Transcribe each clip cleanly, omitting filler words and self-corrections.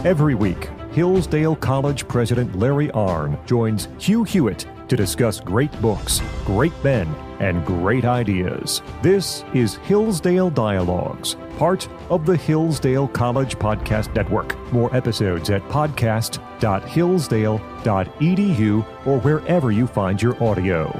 Every week, Hillsdale College President Larry Arnn joins Hugh Hewitt to discuss great books, great men, and great ideas. This is Hillsdale Dialogues, part of the Hillsdale College Podcast Network. More episodes at podcast.hillsdale.edu or wherever you find your audio.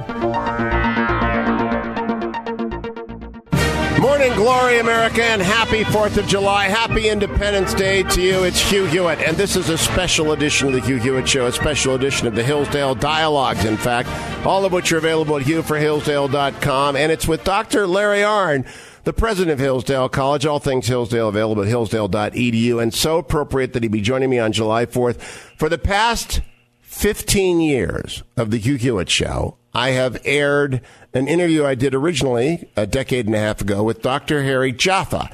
Morning glory, America, and happy 4th of July. Happy Independence Day to you. It's Hugh Hewitt, and this is a special edition of the Hugh Hewitt Show, a special edition of the Hillsdale Dialogues, in fact, all of which are available at hughforhillsdale.com, and it's with Dr. Larry Arnn, the president of Hillsdale College. All things Hillsdale available at hillsdale.edu, and so appropriate that he be joining me on July 4th. For the past 15 years of the Hugh Hewitt Show, I have aired an interview I did originally a decade and a half ago with Dr. Harry Jaffa.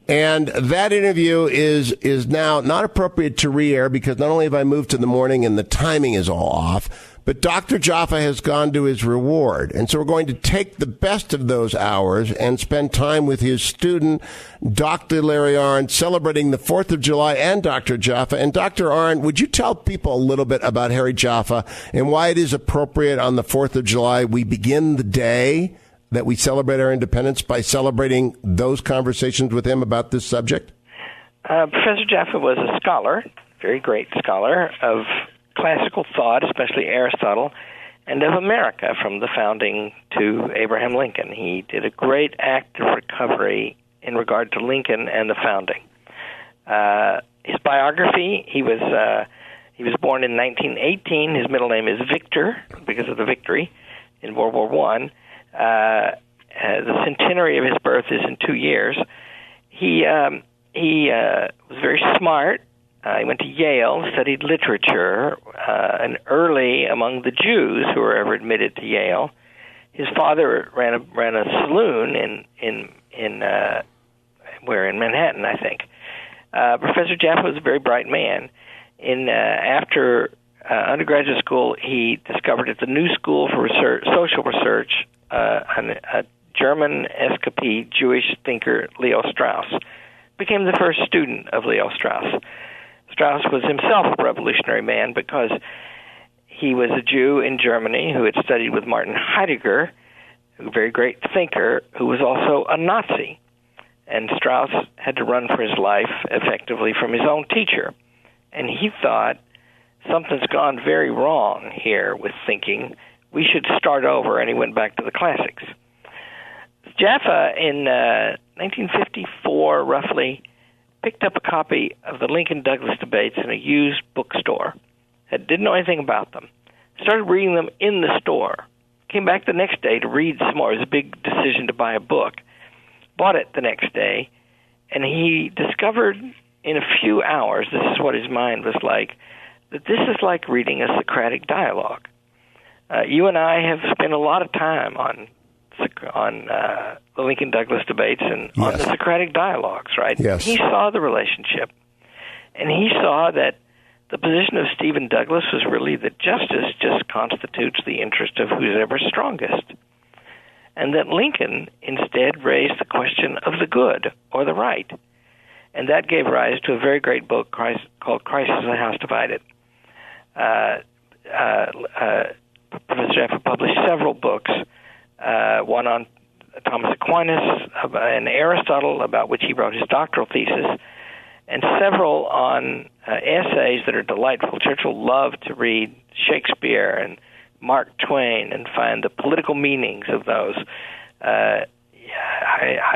And that interview is now not appropriate to re-air because not only have I moved to the morning and the timing is all off, but Dr. Jaffa has gone to his reward. And so we're going to take the best of those hours and spend time with his student, Dr. Larry Arnn, celebrating the 4th of July and Dr. Jaffa. And Dr. Arnn, would you tell people a little bit about Harry Jaffa and why it is appropriate on the 4th of July we begin the day that we celebrate our independence by celebrating those conversations with him about this subject? Professor Jaffa was a scholar, very great scholar of classical thought, especially Aristotle, and of America from the founding to Abraham Lincoln. He did a great act of recovery in regard to Lincoln and the founding. His biography, he was born in 1918. His middle name is Victor because of the victory in World War I. The centenary of his birth is in 2 years. He was very smart. He went to Yale, studied literature, and early among the Jews who were ever admitted to Yale. His father ran a saloon in Manhattan, I think. Professor Jaffa was a very bright man. After undergraduate school, he discovered at the New School for Social Research a German escapee Jewish thinker, Leo Strauss. Became the first student of Leo Strauss. Strauss was himself a revolutionary man because he was a Jew in Germany who had studied with Martin Heidegger, a very great thinker, who was also a Nazi. And Strauss had to run for his life effectively from his own teacher. And he thought, something's gone very wrong here with thinking. We should start over, and he went back to the classics. Jaffa, in 1954, roughly, picked up a copy of the Lincoln-Douglas debates in a used bookstore. Didn't know anything about them. Started reading them in the store. Came back the next day to read some more. It was a big decision to buy a book. Bought it the next day, and he discovered in a few hours, this is what his mind was like, that this is like reading a Socratic dialogue. You and I have spent a lot of time on the Lincoln-Douglas debates and on the Socratic dialogues, right? Yes. He saw the relationship, and he saw that the position of Stephen Douglas was really that justice just constitutes the interest of who's ever strongest, and that Lincoln instead raised the question of the good or the right, and that gave rise to a very great book called Crisis in the House Divided. Professor Jaffa published several books, one on Thomas Aquinas and Aristotle, about which he wrote his doctoral thesis, and several on essays that are delightful. Churchill loved to read Shakespeare and Mark Twain and find the political meanings of those. I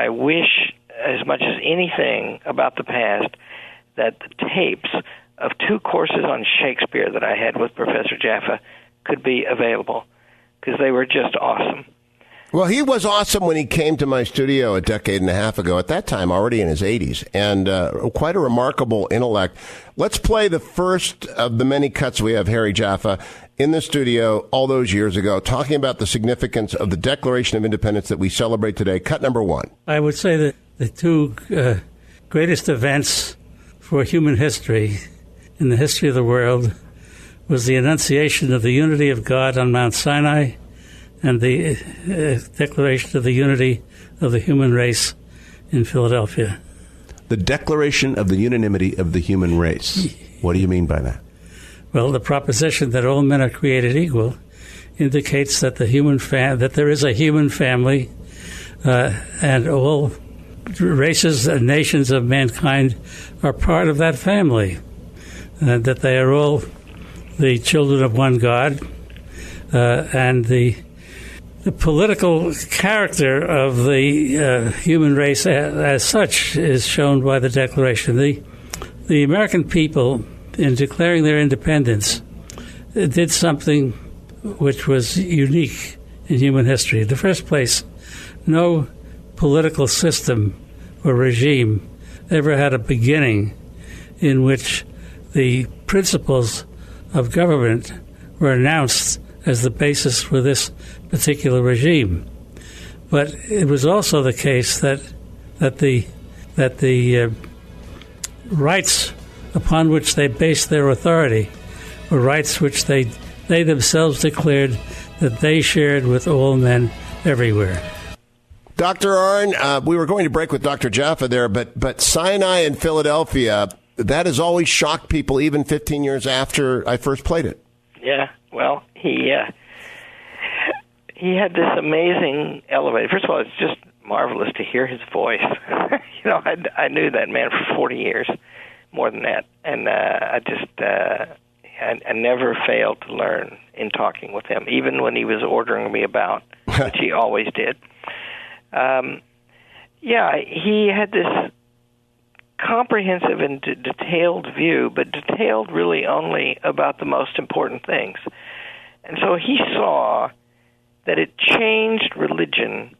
wish, as much as anything about the past, that the tapes of 2 courses on Shakespeare that I had with Professor Jaffa could be available, because they were just awesome. Well, he was awesome when he came to my studio a decade and a half ago, at that time already in his 80s, and quite a remarkable intellect. Let's play the first of the many cuts we have Harry Jaffa in the studio all those years ago, talking about the significance of the Declaration of Independence that we celebrate today. Cut number 1. I would say that the 2 greatest events for human history in the history of the world was the enunciation of the unity of God on Mount Sinai and the Declaration of the Unity of the Human Race in Philadelphia. The Declaration of the Unanimity of the Human Race. What do you mean by that? Well, the proposition that all men are created equal indicates that that there is a human family, and all races and nations of mankind are part of that family, that they are all the children of one God, and the political character of the human race as such is shown by the Declaration. The American people, in declaring their independence, did something which was unique in human history. In the first place, no political system or regime ever had a beginning in which the principles of government were announced as the basis for this particular regime. But it was also the case that the rights upon which they based their authority were rights which they themselves declared that they shared with all men everywhere. Dr. Arnn, we were going to break with Dr. Jaffa there, but Sinai in Philadelphia, that has always shocked people, even 15 years after I first played it. Yeah, well, he had this amazing elevator. First of all, it's just marvelous to hear his voice. I knew that man for 40 years, more than that, and I never failed to learn in talking with him, even when he was ordering me about, which he always did. He had this comprehensive and detailed view, but detailed really only about the most important things. And so he saw that it changed religion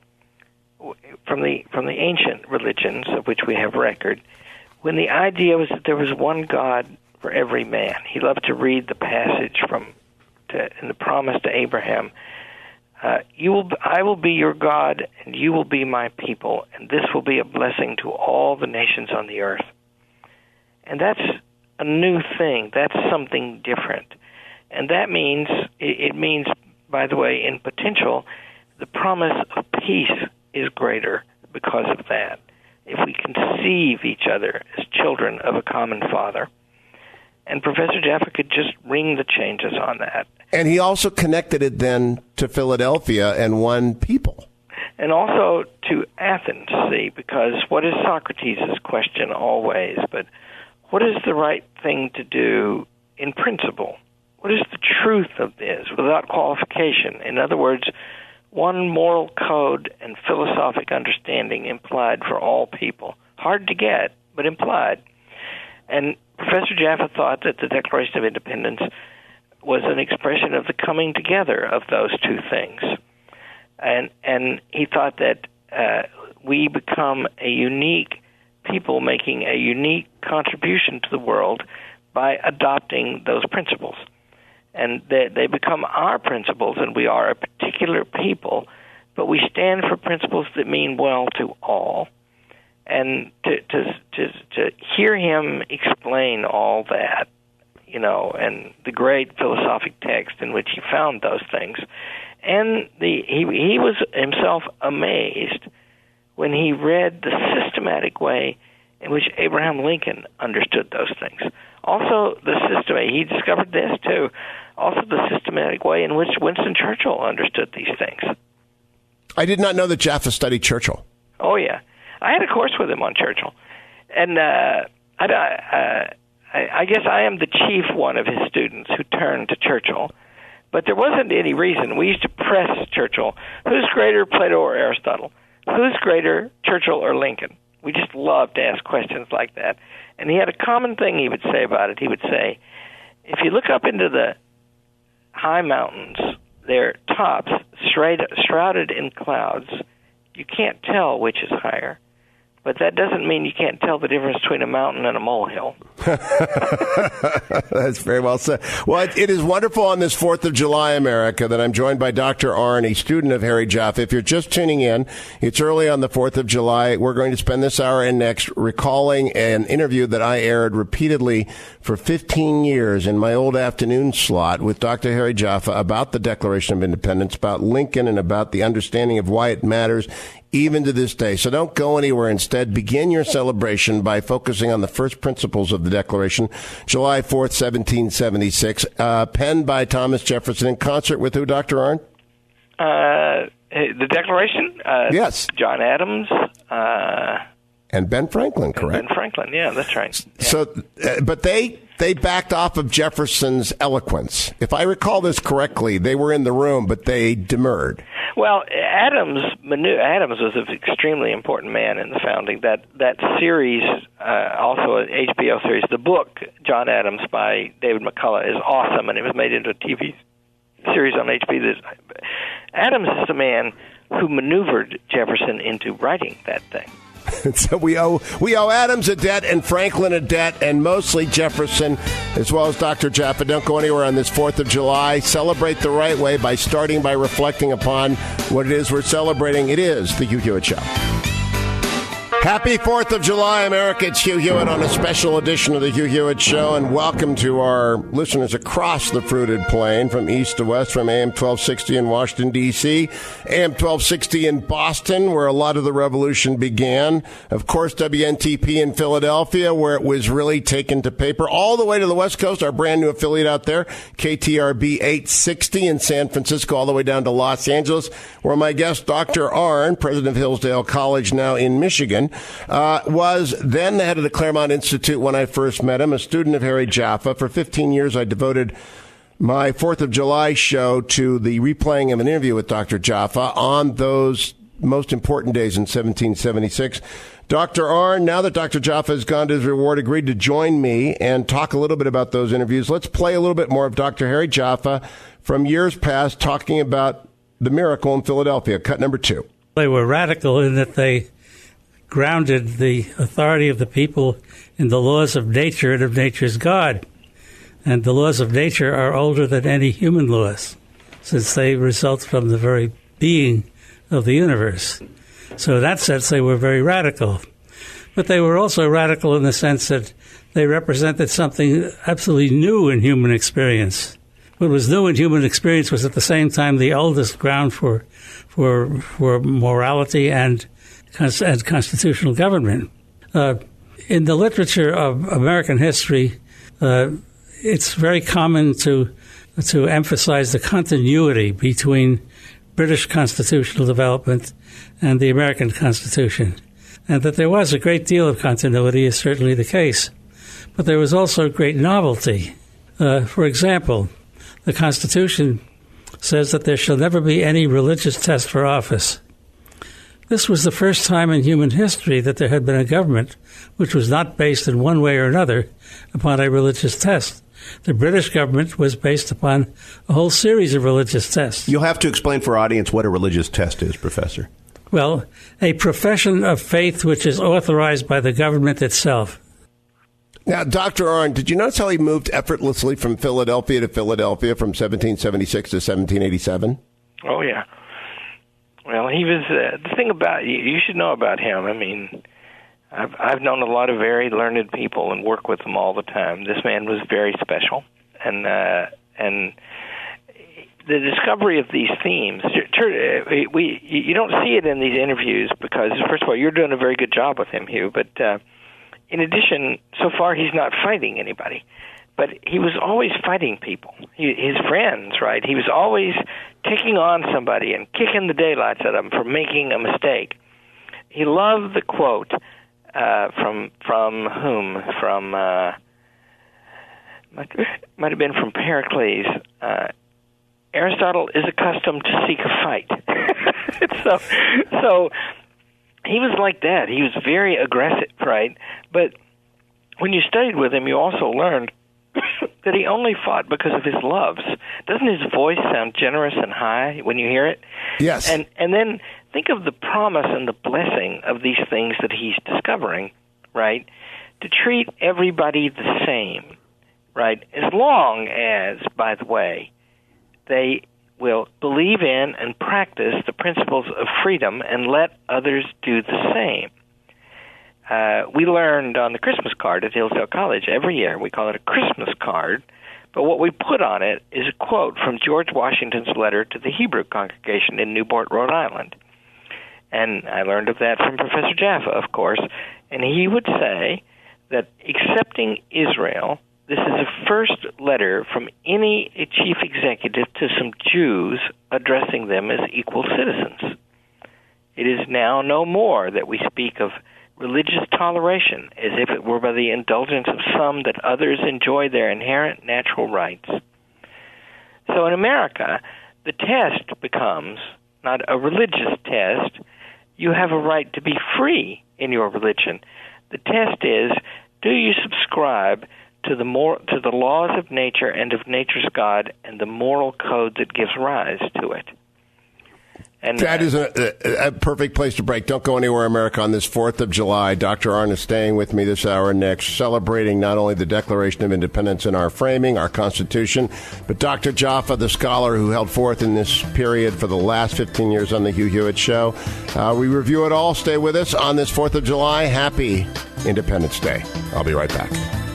from the ancient religions of which we have record, when the idea was that there was one God for every man. He loved to read the passage in the promise to Abraham. I will be your God, and you will be my people, and this will be a blessing to all the nations on the earth. And that's a new thing. That's something different. And that means, it means, by the way, in potential, the promise of peace is greater because of that. If we conceive each other as children of a common Father. And Professor Jaffa could just ring the changes on that. And he also connected it then to Philadelphia and one people. And also to Athens, see, because what is Socrates' question always, but what is the right thing to do in principle? What is the truth of this without qualification? In other words, one moral code and philosophic understanding implied for all people. Hard to get, but implied. And Professor Jaffa thought that the Declaration of Independence was an expression of the coming together of those two things. And he thought that we become a unique people making a unique contribution to the world by adopting those principles. And they become our principles, and we are a particular people, but we stand for principles that mean well to all. And to hear him explain all that, and the great philosophic text in which he found those things, and he was himself amazed when he read the systematic way in which Abraham Lincoln understood those things. Also, he discovered this too, also the systematic way in which Winston Churchill understood these things. I did not know that Jaffa studied Churchill. Oh, yeah. I had a course with him on Churchill. And I guess I am the chief one of his students who turned to Churchill. But there wasn't any reason. We used to press Churchill. Who's greater, Plato or Aristotle? Who's greater, Churchill or Lincoln? We just loved to ask questions like that. And he had a common thing he would say about it. He would say, if you look up into the high mountains, their tops shrouded in clouds, you can't tell which is higher. But that doesn't mean you can't tell the difference between a mountain and a molehill. That's very well said. Well, it is wonderful on this 4th of July, America, that I'm joined by Dr. Arnn, a student of Harry Jaffa. If you're just tuning in, it's early on the 4th of July. We're going to spend this hour and next recalling an interview that I aired repeatedly for 15 years in my old afternoon slot with Dr. Harry Jaffa about the Declaration of Independence, about Lincoln, and about the understanding of why it matters even to this day. So don't go anywhere. Instead, begin your celebration by focusing on the first principles of the Declaration, July 4th, 1776, penned by Thomas Jefferson in concert with who, Dr. Arnn? The Declaration? Yes. John Adams. And Ben Franklin, correct? Ben Franklin, yeah, that's right. Yeah. So, but they backed off of Jefferson's eloquence. If I recall this correctly, they were in the room, but they demurred. Well, Adams was an extremely important man in the founding. That series, also an HBO series, the book John Adams by David McCullough is awesome, and it was made into a TV series on HBO. Adams is the man who maneuvered Jefferson into writing that thing. So we owe Adams a debt and Franklin a debt, and mostly Jefferson, as well as Dr. Jaffa. Don't go anywhere on this 4th of July. Celebrate the right way by starting by reflecting upon what it is we're celebrating. It is the Hugh Hewitt Show. Happy 4th of July, America. It's Hugh Hewitt on a special edition of the Hugh Hewitt Show, and welcome to our listeners across the fruited plain, from east to west, from AM 1260 in Washington, D.C., AM 1260 in Boston, where a lot of the revolution began. Of course, WNTP in Philadelphia, where it was really taken to paper, all the way to the West Coast, our brand new affiliate out there, KTRB 860 in San Francisco, all the way down to Los Angeles, where my guest, Dr. Arnn, president of Hillsdale College, now in Michigan, was then the head of the Claremont Institute when I first met him, a student of Harry Jaffa. For 15 years, I devoted my 4th of July show to the replaying of an interview with Dr. Jaffa on those most important days in 1776. Dr. Arnn, now that Dr. Jaffa has gone to his reward, agreed to join me and talk a little bit about those interviews. Let's play a little bit more of Dr. Harry Jaffa from years past talking about the miracle in Philadelphia. Cut number 2. They were radical in that they grounded the authority of the people in the laws of nature and of nature's God. And the laws of nature are older than any human laws, since they result from the very being of the universe. So in that sense, they were very radical. But they were also radical in the sense that they represented something absolutely new in human experience. What was new in human experience was at the same time the oldest ground for morality and constitutional government. In the literature of American history, it's very common to emphasize the continuity between British constitutional development and the American Constitution. And that there was a great deal of continuity is certainly the case. But there was also great novelty. For example, the Constitution says that there shall never be any religious test for office. This was the first time in human history that there had been a government which was not based in one way or another upon a religious test. The British government was based upon a whole series of religious tests. You'll have to explain for our audience what a religious test is, Professor. Well, a profession of faith which is authorized by the government itself. Now, Dr. Arnn, did you notice how he moved effortlessly from Philadelphia to Philadelphia from 1776 to 1787? Oh, yeah. Well, he was the thing about you should know about him. I mean, I've known a lot of very learned people and work with them all the time. This man was very special, and the discovery of these themes. You don't see it in these interviews because, first of all, you're doing a very good job with him, Hugh. But in addition, so far he's not fighting anybody. But he was always fighting people, his friends, right? He was always taking on somebody and kicking the daylights at them for making a mistake. He loved the quote from whom? From might have been from Pericles. Aristotle is accustomed to seek a fight. So he was like that. He was very aggressive, right? But when you studied with him, you also learned that he only fought because of his loves. Doesn't his voice sound generous and high when you hear it? Yes. And then think of the promise and the blessing of these things that he's discovering, right? To treat everybody the same, right? As long as, by the way, they will believe in and practice the principles of freedom and let others do the same. We learned on the Christmas card at Hillsdale College every year. We call it a Christmas card, but what we put on it is a quote from George Washington's letter to the Hebrew congregation in Newport, Rhode Island. And I learned of that from Professor Jaffa, of course. And he would say that accepting Israel, this is the first letter from any chief executive to some Jews addressing them as equal citizens. It is now no more that we speak of religious toleration as if it were by the indulgence of some that others enjoy their inherent natural rights. So in America, the test becomes not a religious test. You have a right to be free in your religion. The test is, do you subscribe to the laws of nature and of nature's God and the moral code that gives rise to it? And that is a perfect place to break. Don't go anywhere, America, on this 4th of July. Dr. Arnn is staying with me this hour next, celebrating not only the Declaration of Independence in our framing, our Constitution, but Dr. Jaffa, the scholar who held forth in this period for the last 15 years on the Hugh Hewitt Show. We review it all. Stay with us on this 4th of July. Happy Independence Day. I'll be right back.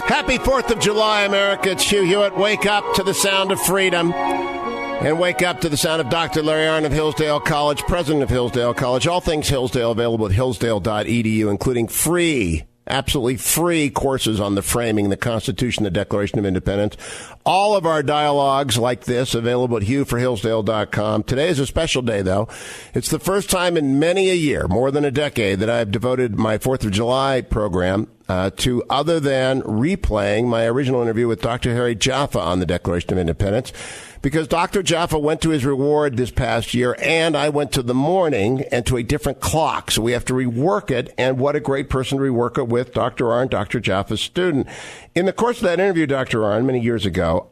Happy 4th of July, America. It's Hugh Hewitt. Wake up to the sound of freedom. And wake up to the sound of Dr. Larry Arnn of Hillsdale College, president of Hillsdale College. All things Hillsdale available at hillsdale.edu, including free, absolutely free courses on the framing, the Constitution, the Declaration of Independence. All of our dialogues like this available at hughforhillsdale.com. Today is a special day, though. It's the first time in many a year, more than a decade, that I've devoted my 4th of July program to other than replaying my original interview with Dr. Harry Jaffa on the Declaration of Independence. Because Dr. Jaffa went to his reward this past year, and I went to the morning and to a different clock. So we have to rework it, and what a great person to rework it with, Dr. Arnn, Dr. Jaffa's student. In the course of that interview, Dr. Arnn, many years ago,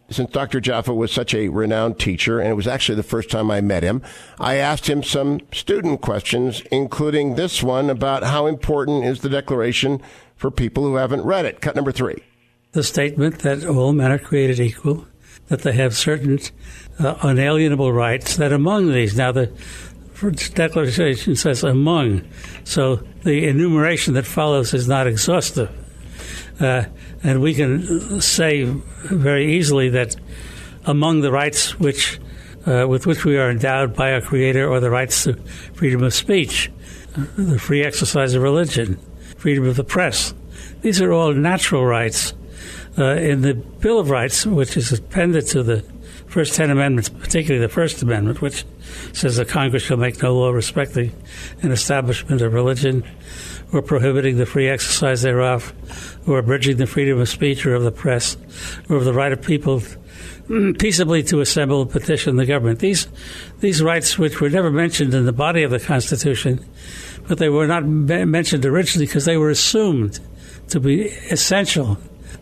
since Dr. Jaffa was such a renowned teacher, and it was actually the first time I met him, I asked him some student questions, including this one about how important is the Declaration for people who haven't read it. Cut number 3. The statement that all men are created equal, that they have certain unalienable rights, that among these, now the Declaration says among, so the enumeration that follows is not exhaustive. And we can say very easily that among the rights with which we are endowed by our Creator are the rights to freedom of speech, the free exercise of religion, freedom of the press. These are all natural rights. In the Bill of Rights, which is appended to the first 10 amendments, particularly the First Amendment, which says that Congress shall make no law respecting an establishment of religion or prohibiting the free exercise thereof or abridging the freedom of speech or of the press or of the right of people peaceably to assemble and petition the government. These rights, which were never mentioned in the body of the Constitution, but they were not mentioned originally because they were assumed to be essential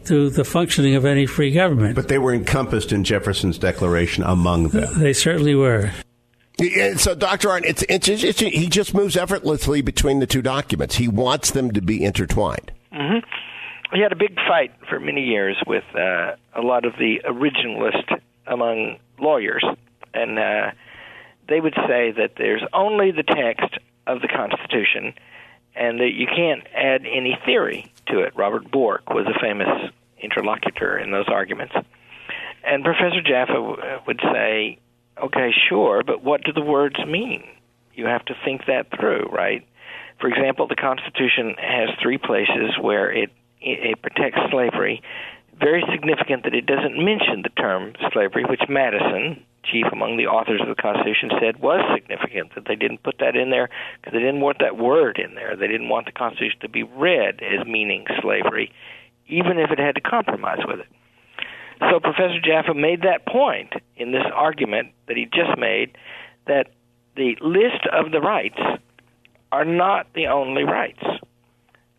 to the functioning of any free government. But they were encompassed in Jefferson's Declaration among them. They certainly were. So, Dr. Arnn, he just moves effortlessly between the two documents. He wants them to be intertwined. Mm-hmm. He had a big fight for many years with a lot of the originalists among lawyers. And they would say that there's only the text of the Constitution and that you can't add any theory to it. Robert Bork was a famous interlocutor in those arguments. And Professor Jaffa would say, okay, sure, but what do the words mean? You have to think that through, right? For example, the Constitution has 3 places where it protects slavery. Very significant that it doesn't mention the term slavery, which Madison, chief among the authors of the Constitution, said was significant, that they didn't put that in there because they didn't want that word in there. They didn't want the Constitution to be read as meaning slavery, even if it had to compromise with it. So Professor Jaffa made that point in this argument that he just made, that the list of the rights are not the only rights,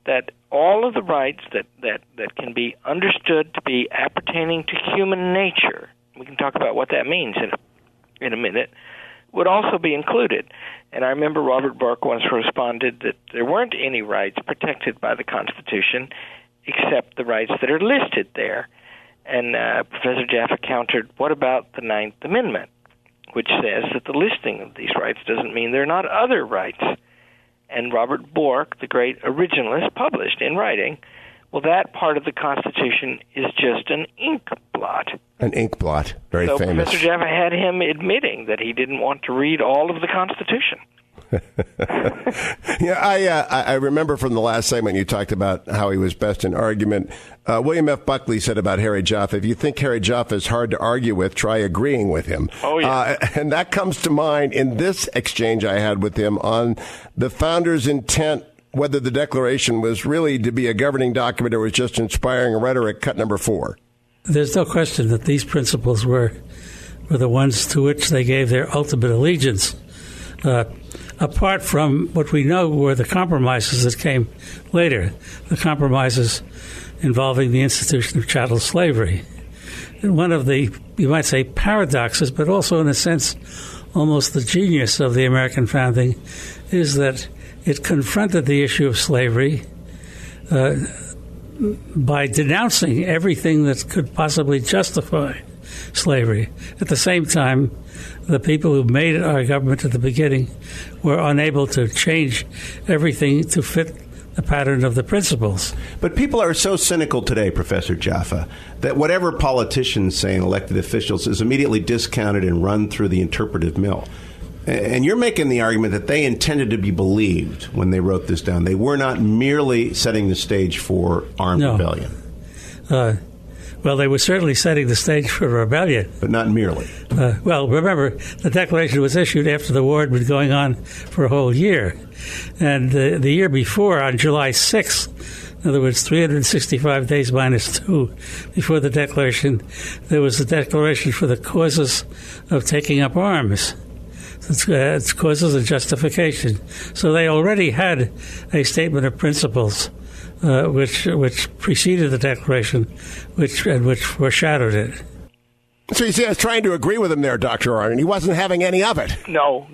that all of the rights that can be understood to be appertaining to human nature, we can talk about what that means in a minute, would also be included. And I remember Robert Bork once responded that there weren't any rights protected by the Constitution except the rights that are listed there. And Professor Jaffa countered, what about the Ninth Amendment, which says that the listing of these rights doesn't mean there are not other rights? And Robert Bork, the great originalist, published in writing, well, that part of the Constitution is just an ink blot. An ink blot, very so famous. Professor Jaffa had him admitting that he didn't want to read all of the Constitution. I remember from the last segment you talked about how he was best in argument. William F. Buckley said about Harry Jaffa, if you think Harry Jaffa is hard to argue with, try agreeing with him. Oh, yeah. And that comes to mind in this exchange I had with him on the founders' intent, whether the Declaration was really to be a governing document or was just inspiring rhetoric, cut number 4. There's no question that these principles were the ones to which they gave their ultimate allegiance. Apart from what we know were the compromises that came later, the compromises involving the institution of chattel slavery. And one of the, you might say, paradoxes, but also in a sense almost the genius of the American founding, is that it confronted the issue of slavery by denouncing everything that could possibly justify slavery. At the same time, the people who made our government at the beginning were unable to change everything to fit the pattern of the principles. But people are so cynical today, Professor Jaffa, that whatever politicians say and elected officials is immediately discounted and run through the interpretive mill. And you're making the argument that they intended to be believed when they wrote this down. They were not merely setting the stage for armed rebellion. Well, they were certainly setting the stage for rebellion. But not merely. Well, remember, the Declaration was issued after the war had been going on for a whole year. And the year before, on July 6th, in other words, 365 days minus 2 before the Declaration, there was the Declaration for the causes of taking up arms. It's causes and justification. So they already had a statement of principles which preceded the Declaration, which foreshadowed it. So you see, I was trying to agree with him there, Dr. Arnn. He wasn't having any of it. No.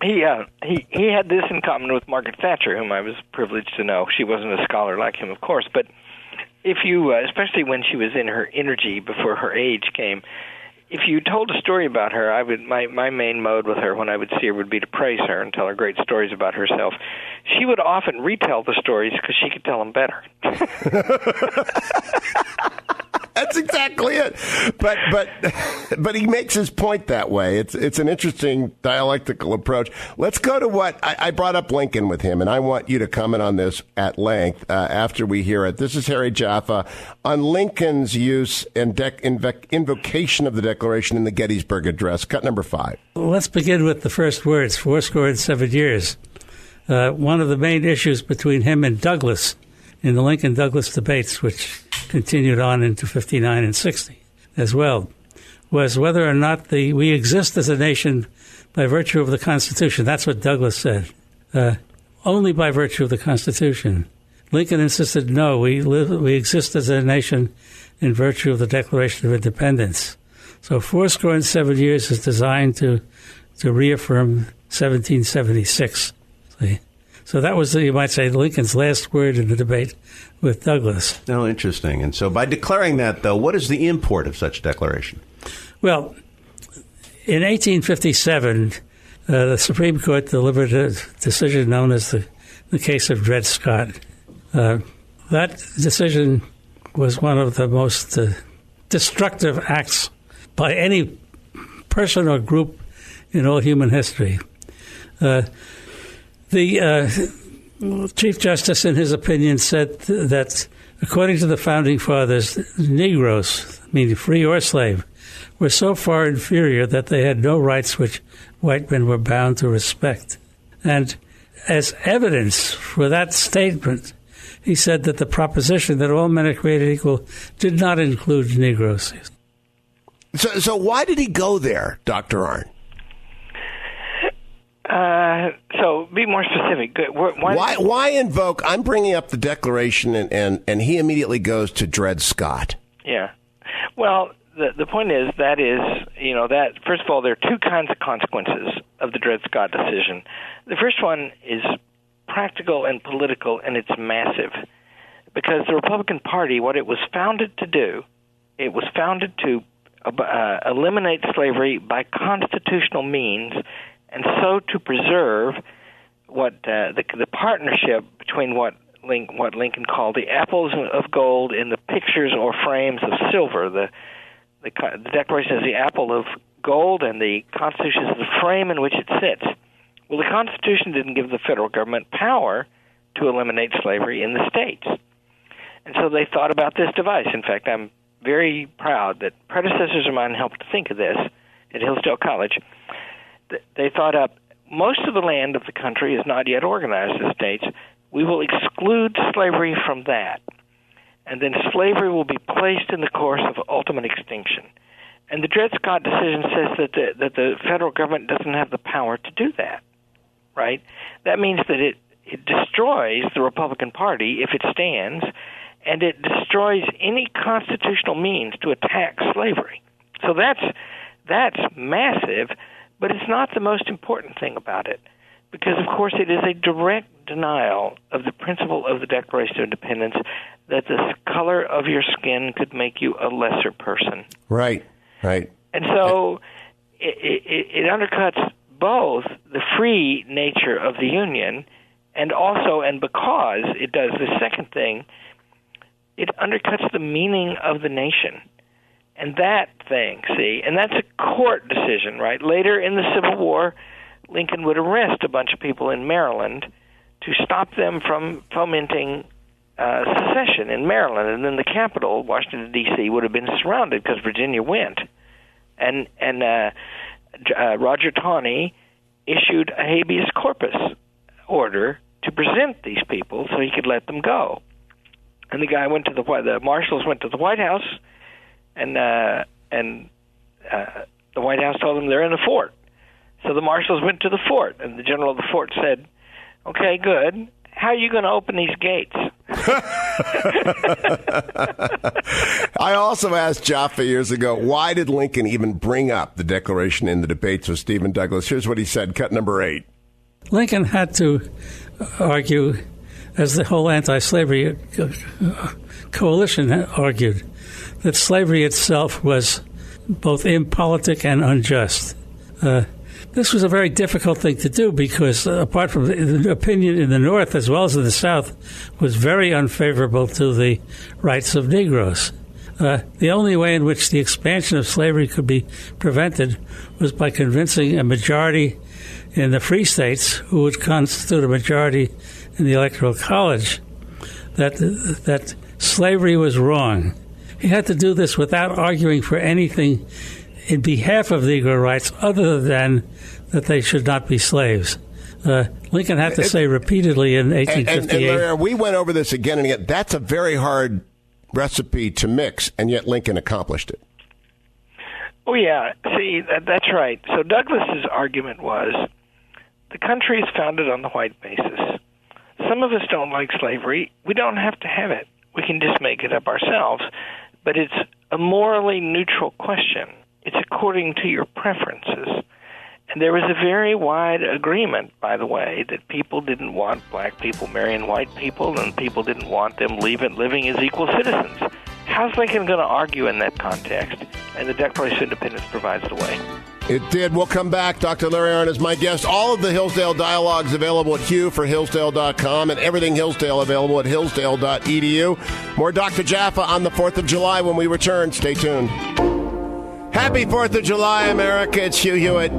He had this in common with Margaret Thatcher, whom I was privileged to know. She wasn't a scholar like him, of course, but if you, especially when she was in her energy before her age came, if you told a story about her, my main mode with her when I would see her would be to praise her and tell her great stories about herself. She would often retell the stories because she could tell them better. That's exactly it. But he makes his point that way. It's an interesting dialectical approach. Let's go to what I brought up Lincoln with him, and I want you to comment on this at length after we hear it. This is Harry Jaffa on Lincoln's use and invocation of the Declaration in the Gettysburg Address. Cut number 5. Let's begin with the first words, 67 years. One of the main issues between him and Douglas in the Lincoln-Douglas debates, which continued on into 59 and 60 as well, was whether or not we exist as a nation by virtue of the Constitution. That's what Douglas said. Only by virtue of the Constitution. Lincoln insisted, no, we exist as a nation in virtue of the Declaration of Independence. So 67 years is designed to reaffirm 1776. See? So that was, you might say, Lincoln's last word in the debate with Douglas. Oh, interesting. And so by declaring that, though, what is the import of such a declaration? Well, in 1857, the Supreme Court delivered a decision known as the case of Dred Scott. That decision was one of the most destructive acts by any person or group in all human history. The Chief Justice, in his opinion, said that according to the Founding Fathers, Negroes, meaning free or slave, were so far inferior that they had no rights which white men were bound to respect. And as evidence for that statement, he said that the proposition that all men are created equal did not include Negroes. So why did he go there, Dr. Arnn? So be more specific. Why invoke? I'm bringing up the Declaration, and he immediately goes to Dred Scott. Yeah. Well, the point is that first of all, there are two kinds of consequences of the Dred Scott decision. The first one is practical and political, and it's massive, because the Republican Party, what it was founded to do, it was founded to eliminate slavery by constitutional means, and so to preserve what the partnership between what Lincoln called the apples of gold in the pictures or frames of silver. The Declaration is the apple of gold, and the Constitution is the frame in which it sits. Well, the Constitution didn't give the federal government power to eliminate slavery in the states. And so they thought about this device. In fact, I'm very proud that predecessors of mine helped think of this at Hillsdale College. They thought up, most of the land of the country is not yet organized as states. We will exclude slavery from that. And then slavery will be placed in the course of ultimate extinction. And the Dred Scott decision says that the federal government doesn't have the power to do that, right? That means that it destroys the Republican Party if it stands, and it destroys any constitutional means to attack slavery. So that's massive, but it's not the most important thing about it, because, of course, it is a direct denial of the principle of the Declaration of Independence that the color of your skin could make you a lesser person. Right. And so it undercuts both the free nature of the Union and also, and because it does the second thing, it undercuts the meaning of the nation. And that thing, see, and that's a court decision, right? Later in the Civil War, Lincoln would arrest a bunch of people in Maryland to stop them from fomenting secession in Maryland, and then the capital, Washington, D.C., would have been surrounded because Virginia went. And Roger Taney issued a habeas corpus order to present these people so he could let them go. And the marshals went to the White House, and the White House told them they're in the fort. So the marshals went to the fort, and the general of the fort said, "Okay, good. How are you going to open these gates?" I also asked Jaffa years ago, why did Lincoln even bring up the Declaration in the debates with Stephen Douglas? Here's what he said, cut number 8. Lincoln had to argue, as the whole anti-slavery coalition argued, that slavery itself was both impolitic and unjust. This was a very difficult thing to do because, apart from the opinion in the North as well as in the South, was very unfavorable to the rights of Negroes. The only way in which the expansion of slavery could be prevented was by convincing a majority in the free states, who would constitute a majority in the Electoral College, that slavery was wrong. He had to do this without arguing for anything in behalf of Negro rights other than that they should not be slaves. Lincoln had to say repeatedly in 1858... And Larry, we went over this again and again. That's a very hard recipe to mix, and yet Lincoln accomplished it. Oh, yeah. See, that's right. So Douglas's argument was, the country is founded on the white basis. Some of us don't like slavery. We don't have to have it. We can just make it up ourselves. But it's a morally neutral question. It's according to your preferences. And there was a very wide agreement, by the way, that people didn't want black people marrying white people, and people didn't want them living as equal citizens. How's Lincoln going to argue in that context? And the Declaration of Independence provides the way. It did. We'll come back. Dr. Larry Arnn is my guest. All of the Hillsdale dialogues available at Hugh for Hillsdale.com, and everything Hillsdale available at Hillsdale.edu. More Dr. Jaffa on the 4th of July when we return. Stay tuned. Happy 4th of July, America. It's Hugh Hewitt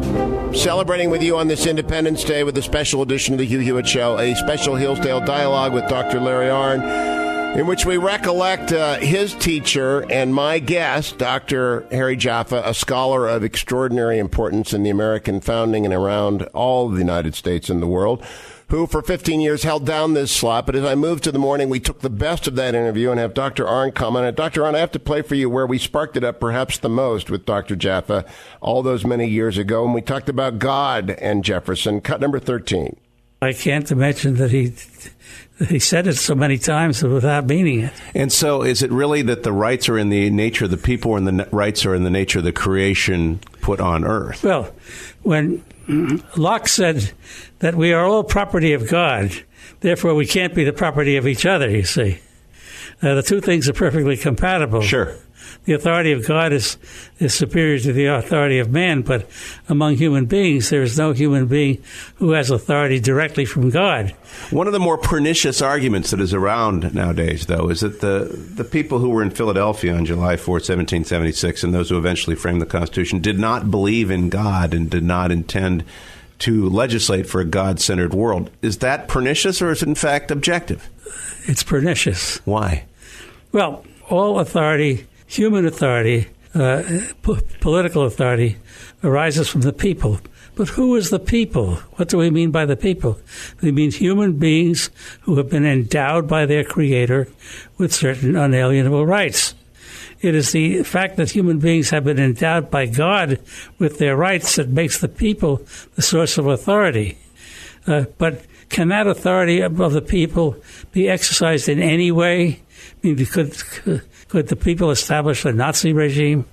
celebrating with you on this Independence Day with a special edition of the Hugh Hewitt Show, a special Hillsdale dialogue with Dr. Larry Arnn, in which we recollect his teacher and my guest, Dr. Harry Jaffa, a scholar of extraordinary importance in the American founding and around all of the United States and the world, who for 15 years held down this slot. But as I moved to the morning, we took the best of that interview and have Dr. Arnn comment on it. Dr. Arnn, I have to play for you where we sparked it up perhaps the most with Dr. Jaffa all those many years ago, and we talked about God and Jefferson. Cut number 13. I can't imagine that he said it so many times without meaning it. And so is it really that the rights are in the nature of the people and the rights are in the nature of the creation put on earth? Well, when Locke said that we are all property of God, therefore we can't be the property of each other, you see. The two things are perfectly compatible. Sure. The authority of God is superior to the authority of man, but among human beings, there is no human being who has authority directly from God. One of the more pernicious arguments that is around nowadays, though, is that the people who were in Philadelphia on July 4th, 1776, and those who eventually framed the Constitution, did not believe in God and did not intend to legislate for a God-centered world. Is that pernicious or is it in fact objective? It's pernicious. Why? Well, all authority, human authority, political authority, arises from the people. But who is the people? What do we mean by the people? We mean human beings who have been endowed by their Creator with certain unalienable rights. It is the fact that human beings have been endowed by God with their rights that makes the people the source of authority. But can that authority of the people be exercised in any way? I mean, could the people establish a Nazi regime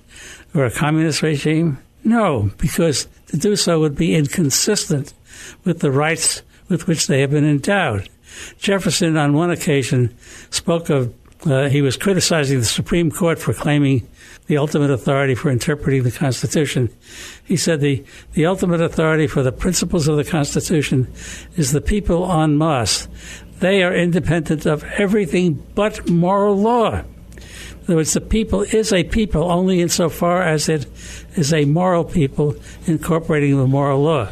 or a communist regime? No, because to do so would be inconsistent with the rights with which they have been endowed. Jefferson, on one occasion, spoke of, he was criticizing the Supreme Court for claiming the ultimate authority for interpreting the Constitution. He said the ultimate authority for the principles of the Constitution is the people en masse. They are independent of everything but moral law. In other words, the people is a people only insofar as it is a moral people incorporating the moral law.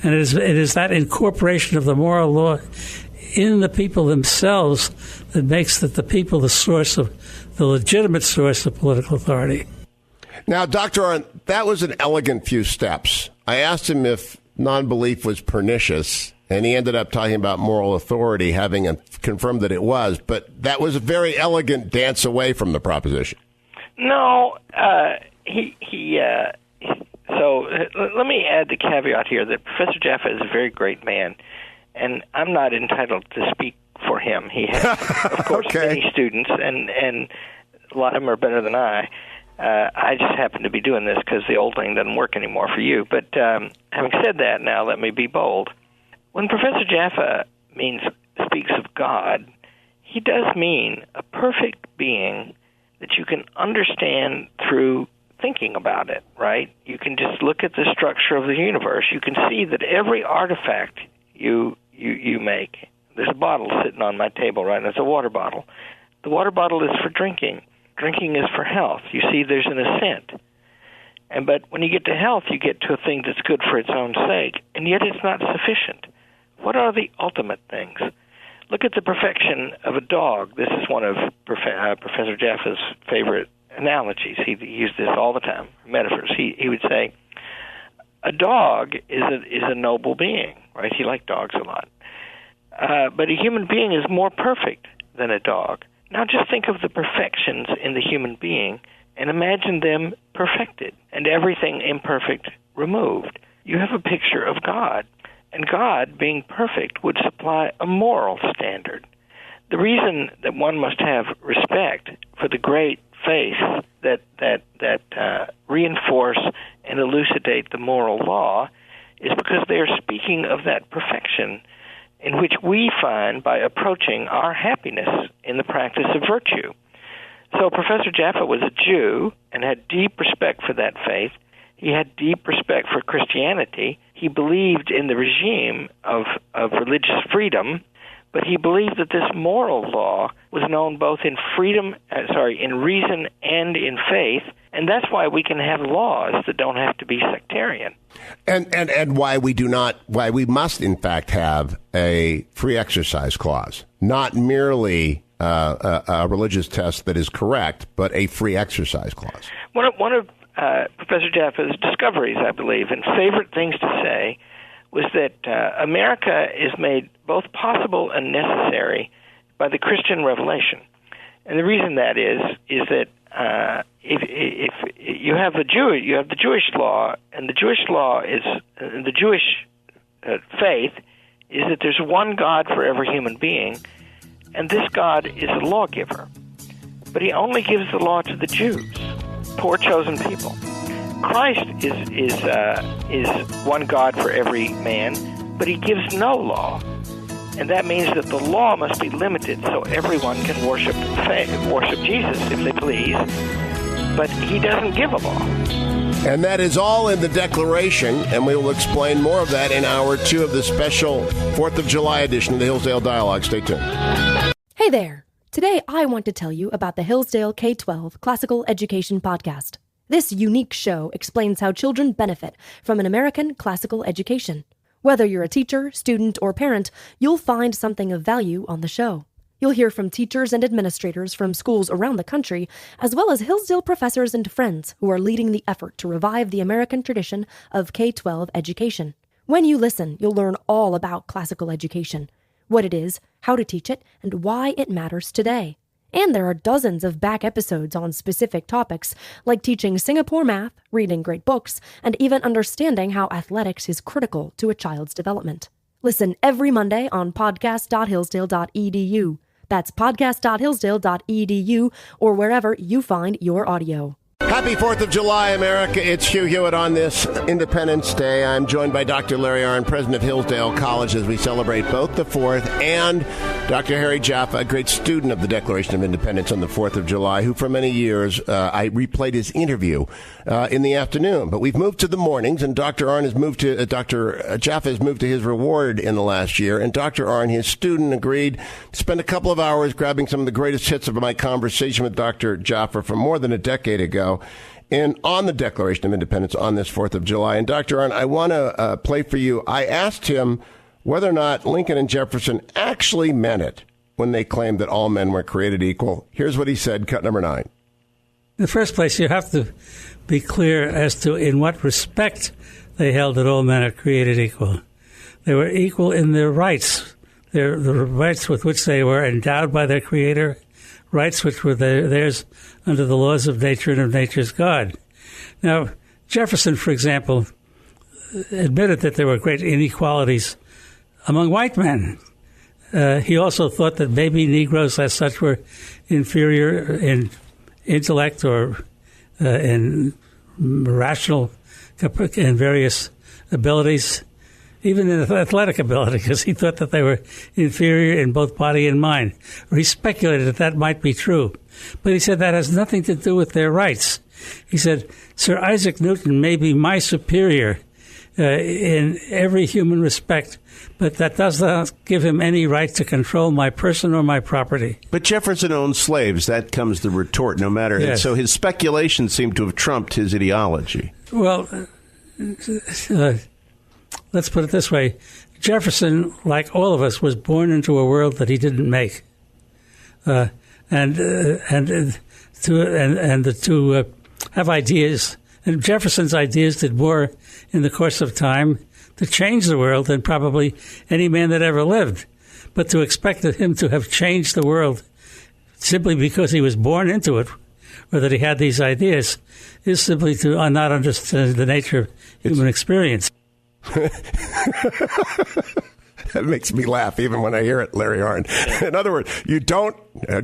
And it is that incorporation of the moral law in the people themselves that makes the people the legitimate source of political authority. Now, Dr. Arnn, that was an elegant few steps. I asked him if non-belief was pernicious, and he ended up talking about moral authority, having confirmed that it was. But that was a very elegant dance away from the proposition. No, so let me add the caveat here that Professor Jaffa is a very great man, and I'm not entitled to speak for him. He has, of course, many students, and a lot of them are better than I. I just happen to be doing this because the old thing doesn't work anymore for you. But having said that, now let me be bold. When Professor Jaffa speaks of God, he does mean a perfect being that you can understand through thinking about it, right? You can just look at the structure of the universe. You can see that every artifact you make. There's a bottle sitting on my table right now. It's a water bottle. The water bottle is for drinking. Drinking is for health. You see, there's an ascent. But when you get to health, you get to a thing that's good for its own sake, and yet it's not sufficient. What are the ultimate things? Look at the perfection of a dog. This is one of Professor Jaffa's favorite analogies. He used this all the time, metaphors. He would say, a dog is a noble being, right? He liked dogs a lot. But a human being is more perfect than a dog. Now just think of the perfections in the human being and imagine them perfected and everything imperfect removed. You have a picture of God. And God, being perfect, would supply a moral standard. The reason that one must have respect for the great faiths that reinforce and elucidate the moral law is because they are speaking of that perfection in which we find by approaching our happiness in the practice of virtue. So Professor Jaffa was a Jew and had deep respect for that faith. He had deep respect for Christianity. He believed in the regime of religious freedom, but he believed that this moral law was known both in in reason and in faith, and that's why we can have laws that don't have to be sectarian. And why we must in fact have a free exercise clause, not merely a religious test that is correct, but a free exercise clause. One of Professor Jaffa's discoveries, I believe, and favorite things to say was that America is made both possible and necessary by the Christian revelation. And the reason that is that if you have the Jewish law, and the Jewish law is the Jewish faith is that there's one God for every human being, and this God is a lawgiver. But he only gives the law to the Jews, poor chosen people. Christ is one God for every man, but he gives no law. And that means that the law must be limited so everyone can worship Jesus if they please, but he doesn't give a law. And that is all in the Declaration, and we will explain more of that in Hour 2 of the special 4th of July edition of the Hillsdale Dialogue. Stay tuned. Hey there. Today I want to tell you about the Hillsdale K-12 Classical Education Podcast. This unique show explains how children benefit from an American classical education. Whether you're a teacher, student, or parent, you'll find something of value on the show. You'll hear from teachers and administrators from schools around the country, as well as Hillsdale professors and friends who are leading the effort to revive the American tradition of K-12 education. When you listen, you'll learn all about classical education, what it is, how to teach it, and why it matters today. And there are dozens of back episodes on specific topics, like teaching Singapore math, reading great books, and even understanding how athletics is critical to a child's development. Listen every Monday on podcast.hillsdale.edu. That's podcast.hillsdale.edu or wherever you find your audio. Happy 4th of July, America. It's Hugh Hewitt on this Independence Day. I'm joined by Dr. Larry Arnn, president of Hillsdale College, as we celebrate both the 4th, and Dr. Harry Jaffa, a great student of the Declaration of Independence on the 4th of July, who for many years I replayed his interview in the afternoon. But we've moved to the mornings, and Dr. Arnn has moved to Dr. Jaffa has moved to his reward in the last year, and Dr. Arnn, his student, agreed to spend a couple of hours grabbing some of the greatest hits of my conversation with Dr. Jaffa from more than a decade ago. And on the Declaration of Independence on this 4th of July. And Dr. Arnn, I want to play for you. I asked him whether or not Lincoln and Jefferson actually meant it when they claimed that all men were created equal. Here's what he said, cut number 9. In the first place, you have to be clear as to in what respect they held that all men are created equal. They were equal in their rights, the rights with which they were endowed by their Creator, rights which were theirs under the laws of nature and of nature's God. Now, Jefferson, for example, admitted that there were great inequalities among white men. He also thought that baby Negroes as such were inferior in intellect or in rational and various abilities, even in athletic ability, because he thought that they were inferior in both body and mind. Or he speculated that might be true. But he said that has nothing to do with their rights. He said, Sir Isaac Newton may be my superior in every human respect, but that does not give him any right to control my person or my property. But Jefferson owned slaves. That comes the retort, no matter. Yes. And so his speculation seemed to have trumped his ideology. Well, let's put it this way. Jefferson, like all of us, was born into a world that he didn't make. And to have ideas. And Jefferson's ideas did more in the course of time to change the world than probably any man that ever lived. But to expect him to have changed the world simply because he was born into it, or that he had these ideas, is simply to not understand the nature of human experience. That makes me laugh even when I hear it, Larry Arnn. In other words, you don't.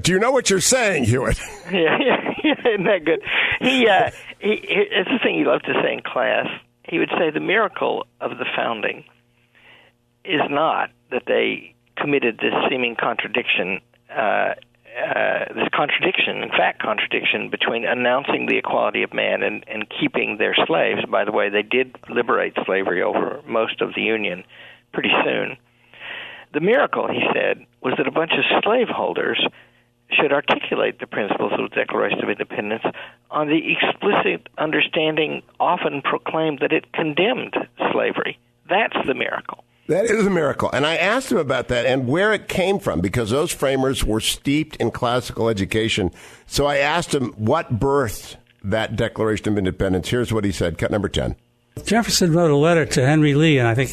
Do you know what you're saying, Hewitt? Yeah, isn't that good? It's the thing he loved to say in class. He would say the miracle of the founding is not that they committed this seeming contradiction, contradiction between announcing the equality of man and keeping their slaves. By the way, they did liberate slavery over most of the Union pretty soon. The miracle, he said, was that a bunch of slaveholders should articulate the principles of the Declaration of Independence on the explicit understanding often proclaimed that it condemned slavery. That's the miracle. That is a miracle. And I asked him about that and where it came from, because those framers were steeped in classical education. So I asked him what birthed that Declaration of Independence. Here's what he said, cut number 10. Jefferson wrote a letter to Henry Lee in, I think,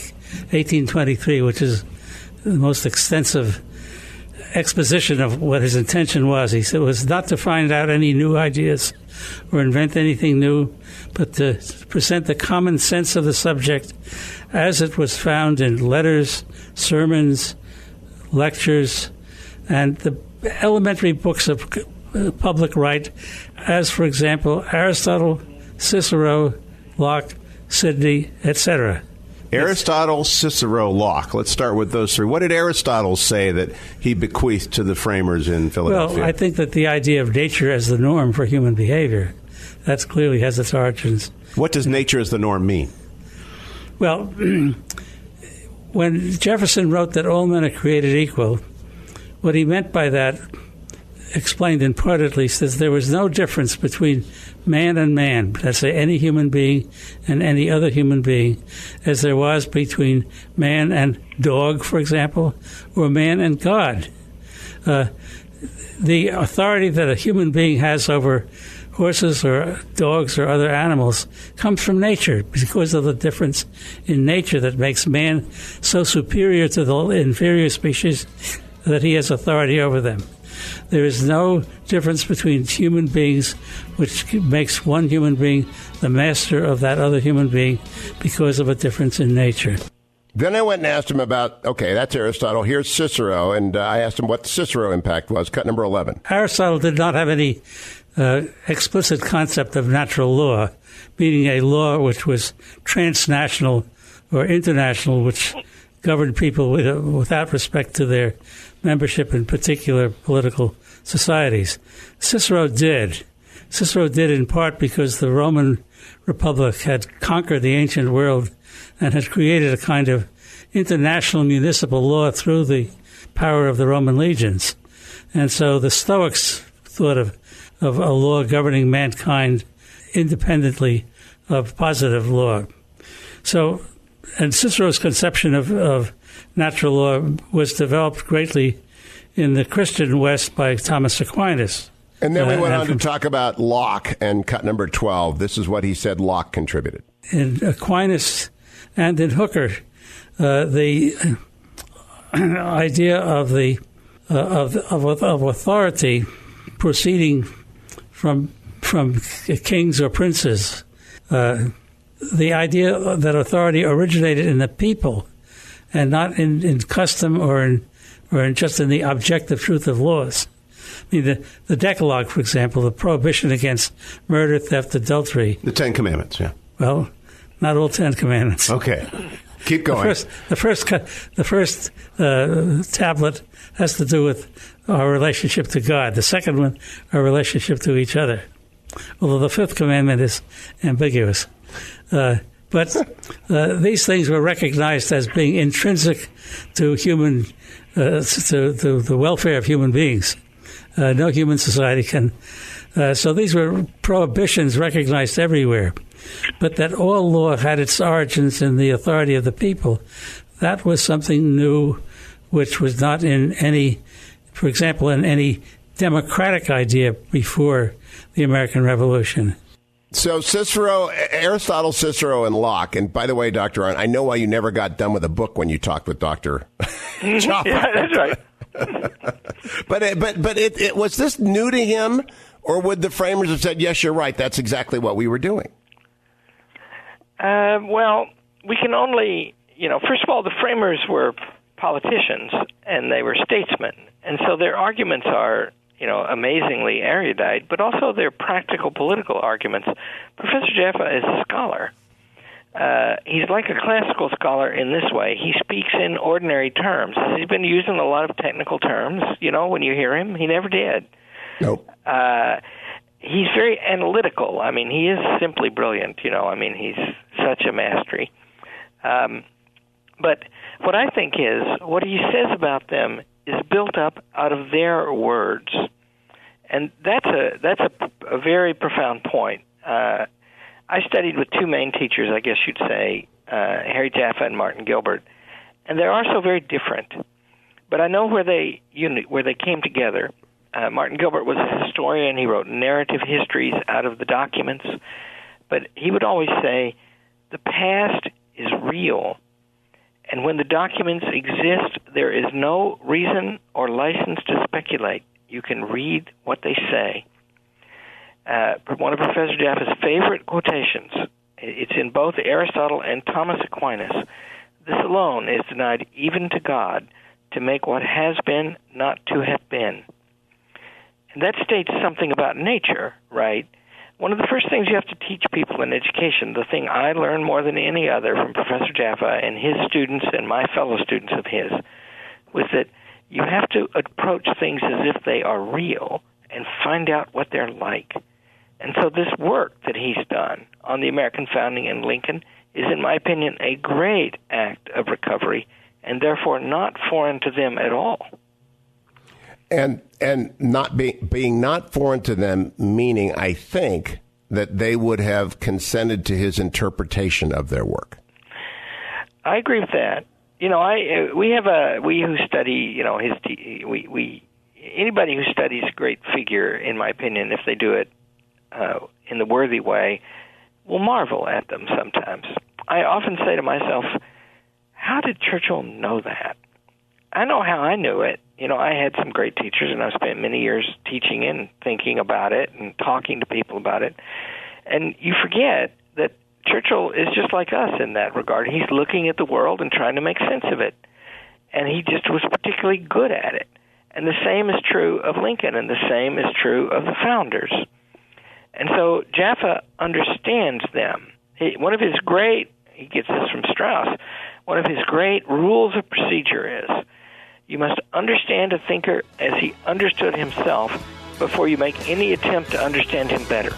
1823, which is the most extensive exposition of what his intention was. He said it was not to find out any new ideas or invent anything new, but to present the common sense of the subject as it was found in letters, sermons, lectures, and the elementary books of public right, as, for example, Aristotle, Cicero, Locke, Sidney, etc. Aristotle, Cicero, Locke. Let's start with those three. What did Aristotle say that he bequeathed to the framers in Philadelphia? Well, I think that the idea of nature as the norm for human behavior, that clearly has its origins. What does nature as the norm mean? Well, when Jefferson wrote that all men are created equal, what he meant by that explained in part at least, that there was no difference between man and man, let's say any human being and any other human being, as there was between man and dog, for example, or man and God. The authority that a human being has over horses or dogs or other animals comes from nature, because of the difference in nature that makes man so superior to the inferior species that he has authority over them. There is no difference between human beings which makes one human being the master of that other human being because of a difference in nature. Then I went and asked him about, okay, that's Aristotle. Here's Cicero. And I asked him what the Cicero impact was, cut number 11. Aristotle did not have any explicit concept of natural law, meaning a law which was transnational or international, which governed people without respect to their membership in particular political societies. Cicero did. Cicero did in part because the Roman Republic had conquered the ancient world and had created a kind of international municipal law through the power of the Roman legions. And so the Stoics thought of a law governing mankind independently of positive law. So, and Cicero's conception of natural law was developed greatly in the Christian West by Thomas Aquinas. And then we went on to talk about Locke and cut number 12. This is what he said Locke contributed. In Aquinas and in Hooker, the idea of authority proceeding from kings or princes, the idea that authority originated in the people and not in custom or just in the objective truth of laws. I mean, the Decalogue, for example, the prohibition against murder, theft, adultery. The Ten Commandments, yeah. Well, not all 10 Commandments. Okay. Keep going. The first tablet has to do with our relationship to God. The second one, our relationship to each other. Although the fifth commandment is ambiguous. But these things were recognized as being intrinsic to human, to the welfare of human beings. No human society can. So these were prohibitions recognized everywhere. But that all law had its origins in the authority of the people, that was something new, which was not in any, for example, in any democratic idea before the American Revolution. So Aristotle, Cicero, and Locke. And by the way, Dr. Arnn, I know why you never got done with a book when you talked with Dr. Jaffa. Yeah, that's right. But it was this new to him, or would the framers have said, yes, you're right, that's exactly what we were doing? Well, we can only, first of all, the framers were politicians and they were statesmen. And so their arguments are, amazingly erudite, but also they're practical political arguments. Professor Jaffa is a scholar. He's like a classical scholar in this way. He speaks in ordinary terms. He's been using a lot of technical terms, when you hear him. He never did. Nope. He's very analytical. I mean, he is simply brilliant, he's such a mastery. But what I think is, what he says about them is built up out of their words. And that's a very profound point. I studied with two main teachers, I guess you'd say, Harry Jaffa and Martin Gilbert, and they are so very different. But I know where they came together. Martin Gilbert was a historian. He wrote narrative histories out of the documents. But he would always say, the past is real. And when the documents exist, there is no reason or license to speculate. You can read what they say. One of Professor Jaffa's favorite quotations, it's in both Aristotle and Thomas Aquinas. This alone is denied even to God, to make what has been not to have been. And that states something about nature, right? One of the first things you have to teach people in education, the thing I learned more than any other from Professor Jaffa and his students and my fellow students of his, was that you have to approach things as if they are real and find out what they're like. And so this work that he's done on the American founding and Lincoln is, in my opinion, a great act of recovery and therefore not foreign to them at all. And not being not foreign to them, meaning, I think, that they would have consented to his interpretation of their work. I agree with that. We who study, anybody who studies a great figure, in my opinion, if they do it in the worthy way, will marvel at them sometimes. I often say to myself, how did Churchill know that? I know how I knew it. I had some great teachers, and I spent many years teaching and thinking about it and talking to people about it. And you forget that Churchill is just like us in that regard. He's looking at the world and trying to make sense of it. And he just was particularly good at it. And the same is true of Lincoln, and the same is true of the founders. And so Jaffa understands them. He gets this from Strauss, one of his great rules of procedure is, you must understand a thinker as he understood himself before you make any attempt to understand him better.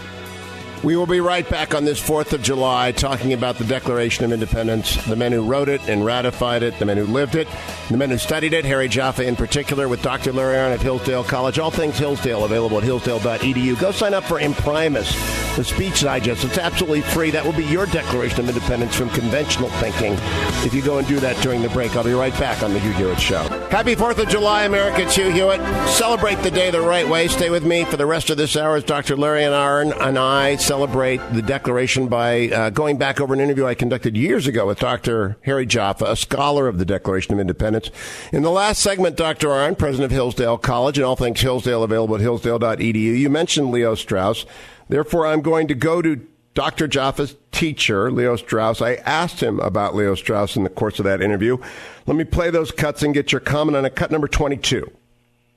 We will be right back on this 4th of July talking about the Declaration of Independence, the men who wrote it and ratified it, the men who lived it, the men who studied it, Harry Jaffa in particular, with Dr. Larry Arnn at Hillsdale College. All things Hillsdale available at hillsdale.edu. Go sign up for Imprimus, the speech digest. It's absolutely free. That will be your Declaration of Independence from conventional thinking if you go and do that during the break. I'll be right back on the Hugh Hewitt Show. Happy 4th of July, America. It's Hugh Hewitt. Celebrate the day the right way. Stay with me for the rest of this hour as Dr. Larry Arnn and I celebrate the Declaration by going back over an interview I conducted years ago with Dr. Harry Jaffa, a scholar of the Declaration of Independence. In the last segment, Dr. Arnn, president of Hillsdale College, and all things Hillsdale available at hillsdale.edu, you mentioned Leo Strauss. Therefore, I'm going to go to Dr. Jaffa's teacher, Leo Strauss. I asked him about Leo Strauss in the course of that interview. Let me play those cuts and get your comment on cut number 22.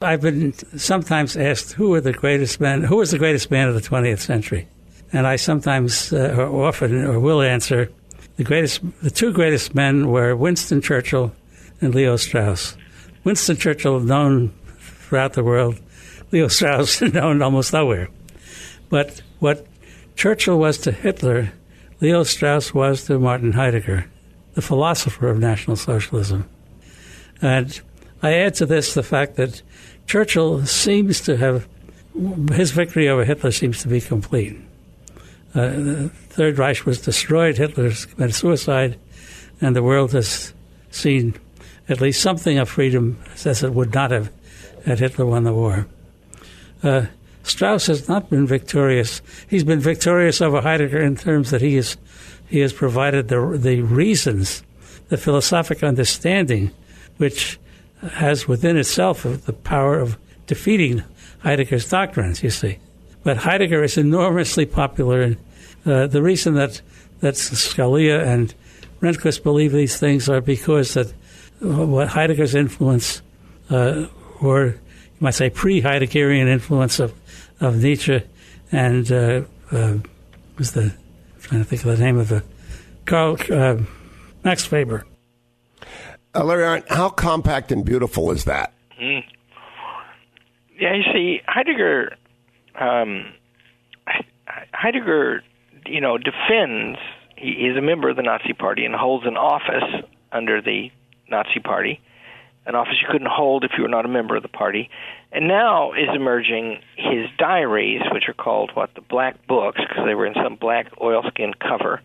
I've been sometimes asked who was the greatest man of the 20th century. And I sometimes, or often, or will answer, the two greatest men were Winston Churchill and Leo Strauss. Winston Churchill, known throughout the world. Leo Strauss, known almost nowhere. But what Churchill was to Hitler, Leo Strauss was to Martin Heidegger, the philosopher of National Socialism. And I add to this the fact that Churchill seems to have, his victory over Hitler seems to be complete. The Third Reich was destroyed, Hitler committed suicide, and the world has seen at least something of freedom as it would not have had Hitler won the war. Strauss has not been victorious. He's been victorious over Heidegger in terms that he has provided the reasons, the philosophic understanding, which has within itself the power of defeating Heidegger's doctrines, you see. But Heidegger is enormously popular, and the reason that Scalia and Rehnquist believe these things are because that what Heidegger's influence, or you might say pre-Heideggerian influence of Nietzsche and I'm trying to think of the name of Max Weber. Larry Arnn, how compact and beautiful is that? Yeah, you see, Heidegger, defends. He is a member of the Nazi Party and holds an office under the Nazi Party, an office you couldn't hold if you were not a member of the party. And now is emerging his diaries, which are called, the Black Books, because they were in some black oilskin cover.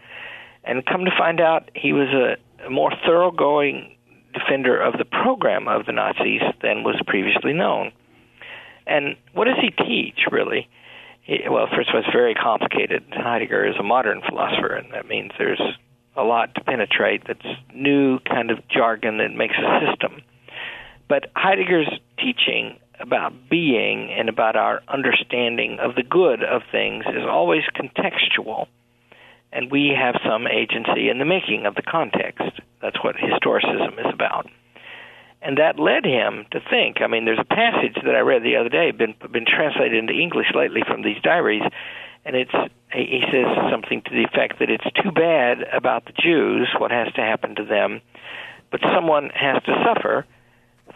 And come to find out, he was a more thoroughgoing defender of the program of the Nazis than was previously known. And what does he teach, really? Well, first of all, it's very complicated. Heidegger is a modern philosopher, and that means there's a lot to penetrate that's new kind of jargon that makes a system. But Heidegger's teaching about being and about our understanding of the good of things is always contextual, and we have some agency in the making of the context. That's what historicism is about. And that led him to think. I mean, there's a passage that I read the other day, been translated into English lately from these diaries, and he says something to the effect that it's too bad about the Jews, what has to happen to them, but someone has to suffer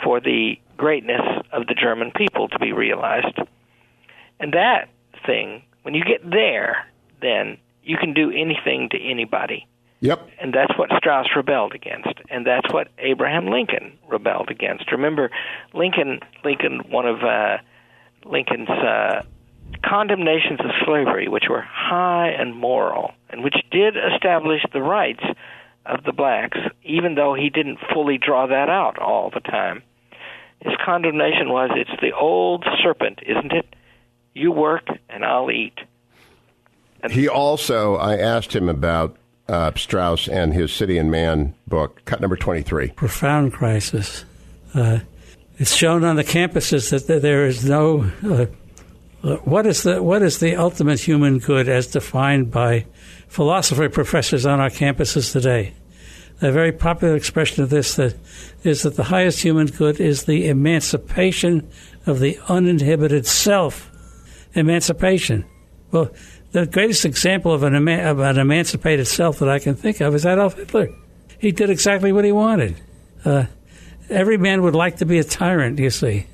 for the greatness of the German people to be realized. And that thing, when you get there, then you can do anything to anybody. Yep. And that's what Strauss rebelled against, and that's what Abraham Lincoln rebelled against. Remember, Lincoln, one of Lincoln's condemnations of slavery, which were high and moral, and which did establish the rights of the blacks, even though he didn't fully draw that out all the time. His condemnation was, it's the old serpent, isn't it? You work and I'll eat. And he also, I asked him about Strauss and his City and Man book, cut number 23. Profound crisis. It's shown on the campuses that there is no... what is the ultimate human good as defined by philosophy professors on our campuses today? A very popular expression of this is that the highest human good is the emancipation of the uninhibited self. Emancipation. Well, the greatest example of an emancipated self that I can think of is Adolf Hitler. He did exactly what he wanted. Every man would like to be a tyrant, you see.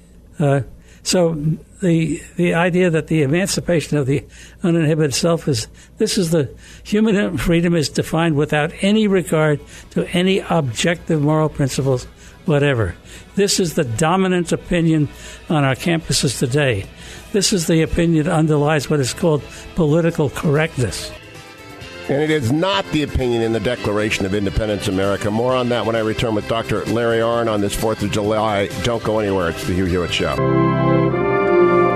So the idea that the emancipation of the uninhibited self is the human freedom is defined without any regard to any objective moral principles, whatever. This is the dominant opinion on our campuses today. This is the opinion that underlies what is called political correctness. And it is not the opinion in the Declaration of Independence, America. More on that when I return with Dr. Larry Arnn on this 4th of July. Don't go anywhere. It's the Hugh Hewitt Show.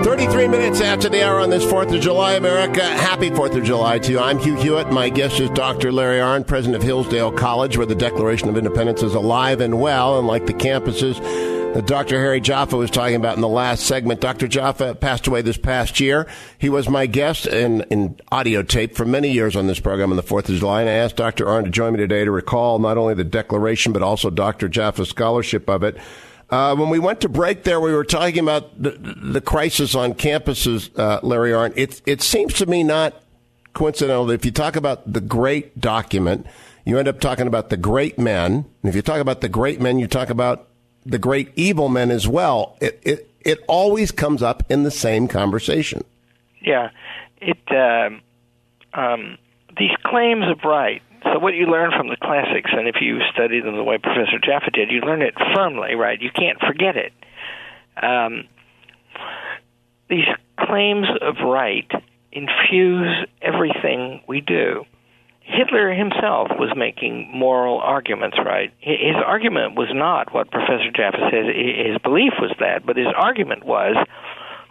33 minutes after the hour on this 4th of July, America. Happy 4th of July to you. I'm Hugh Hewitt. My guest is Dr. Larry Arnn, president of Hillsdale College, where the Declaration of Independence is alive and well, and like the campuses that Dr. Harry Jaffa was talking about in the last segment. Dr. Jaffa passed away this past year. He was my guest in audio tape for many years on this program on the 4th of July, and I asked Dr. Arnn to join me today to recall not only the Declaration, but also Dr. Jaffa's scholarship of it. When we went to break there, we were talking about the crisis on campuses, Larry Arnn. It seems to me not coincidental that if you talk about the great document, you end up talking about the great men. And if you talk about the great men, you talk about the great evil men as well. It always comes up in the same conversation. Yeah. These claims of right. So what you learn from the classics, and if you study them the way Professor Jaffa did, you learn it firmly, right? You can't forget it. These claims of right infuse everything we do. Hitler himself was making moral arguments, right? His argument was not what Professor Jaffa says. His belief was that, but his argument was,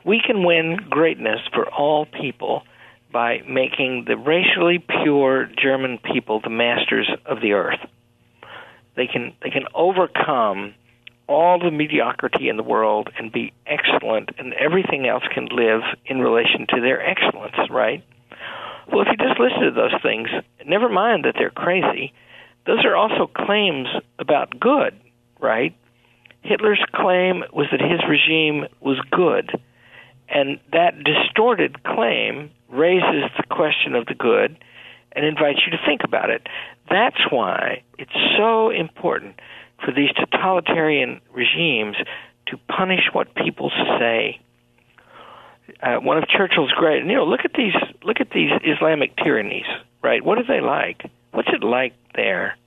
we can win greatness for all people by making the racially pure German people the masters of the earth. They can overcome all the mediocrity in the world and be excellent, and everything else can live in relation to their excellence, right? Well, if you just listen to those things, never mind that they're crazy, those are also claims about good, right? Hitler's claim was that his regime was good, and that distorted claim raises the question of the good and invites you to think about it. That's why it's so important for these totalitarian regimes to punish what people say. One of Churchill's great, look at these Islamic tyrannies, right? What are they like? What's it like there?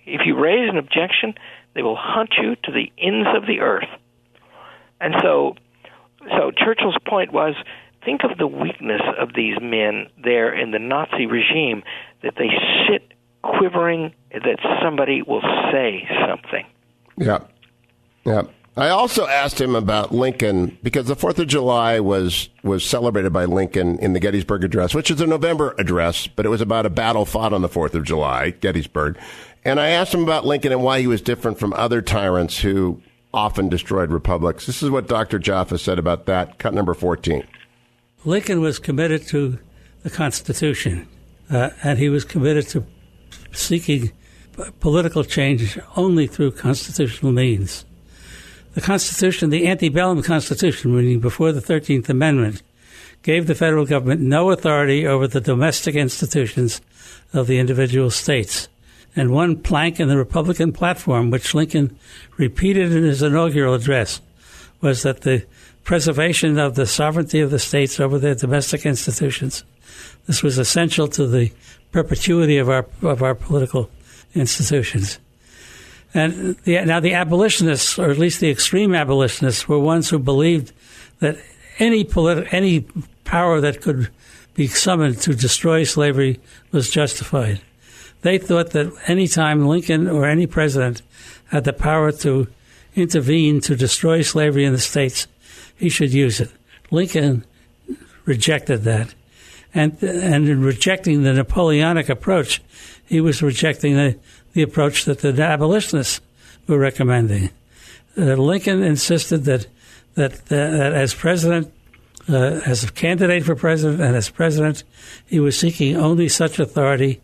If you raise an objection, they will hunt you to the ends of the earth. And so Churchill's point was, think of the weakness of these men there in the Nazi regime, that they sit quivering that somebody will say something. Yeah. I also asked him about Lincoln, because the 4th of July was celebrated by Lincoln in the Gettysburg Address, which is a November address, but it was about a battle fought on the 4th of July, Gettysburg. And I asked him about Lincoln and why he was different from other tyrants who often destroyed republics. This is what Dr. Jaffa said about that, cut number 14. Lincoln was committed to the Constitution, and he was committed to seeking political change only through constitutional means. The Constitution, the antebellum Constitution, meaning before the 13th Amendment, gave the federal government no authority over the domestic institutions of the individual states. And one plank in the Republican platform, which Lincoln repeated in his inaugural address, was that the preservation of the sovereignty of the states over their domestic institutions. This was essential to the perpetuity of our political institutions. And now the abolitionists, or at least the extreme abolitionists, were ones who believed that any power that could be summoned to destroy slavery was justified. They thought that any time Lincoln or any president had the power to intervene to destroy slavery in the states, he should use it. Lincoln rejected that. And in rejecting the Napoleonic approach, he was rejecting the approach that the abolitionists were recommending. Lincoln insisted that as president, as a candidate for president and as president, he was seeking only such authority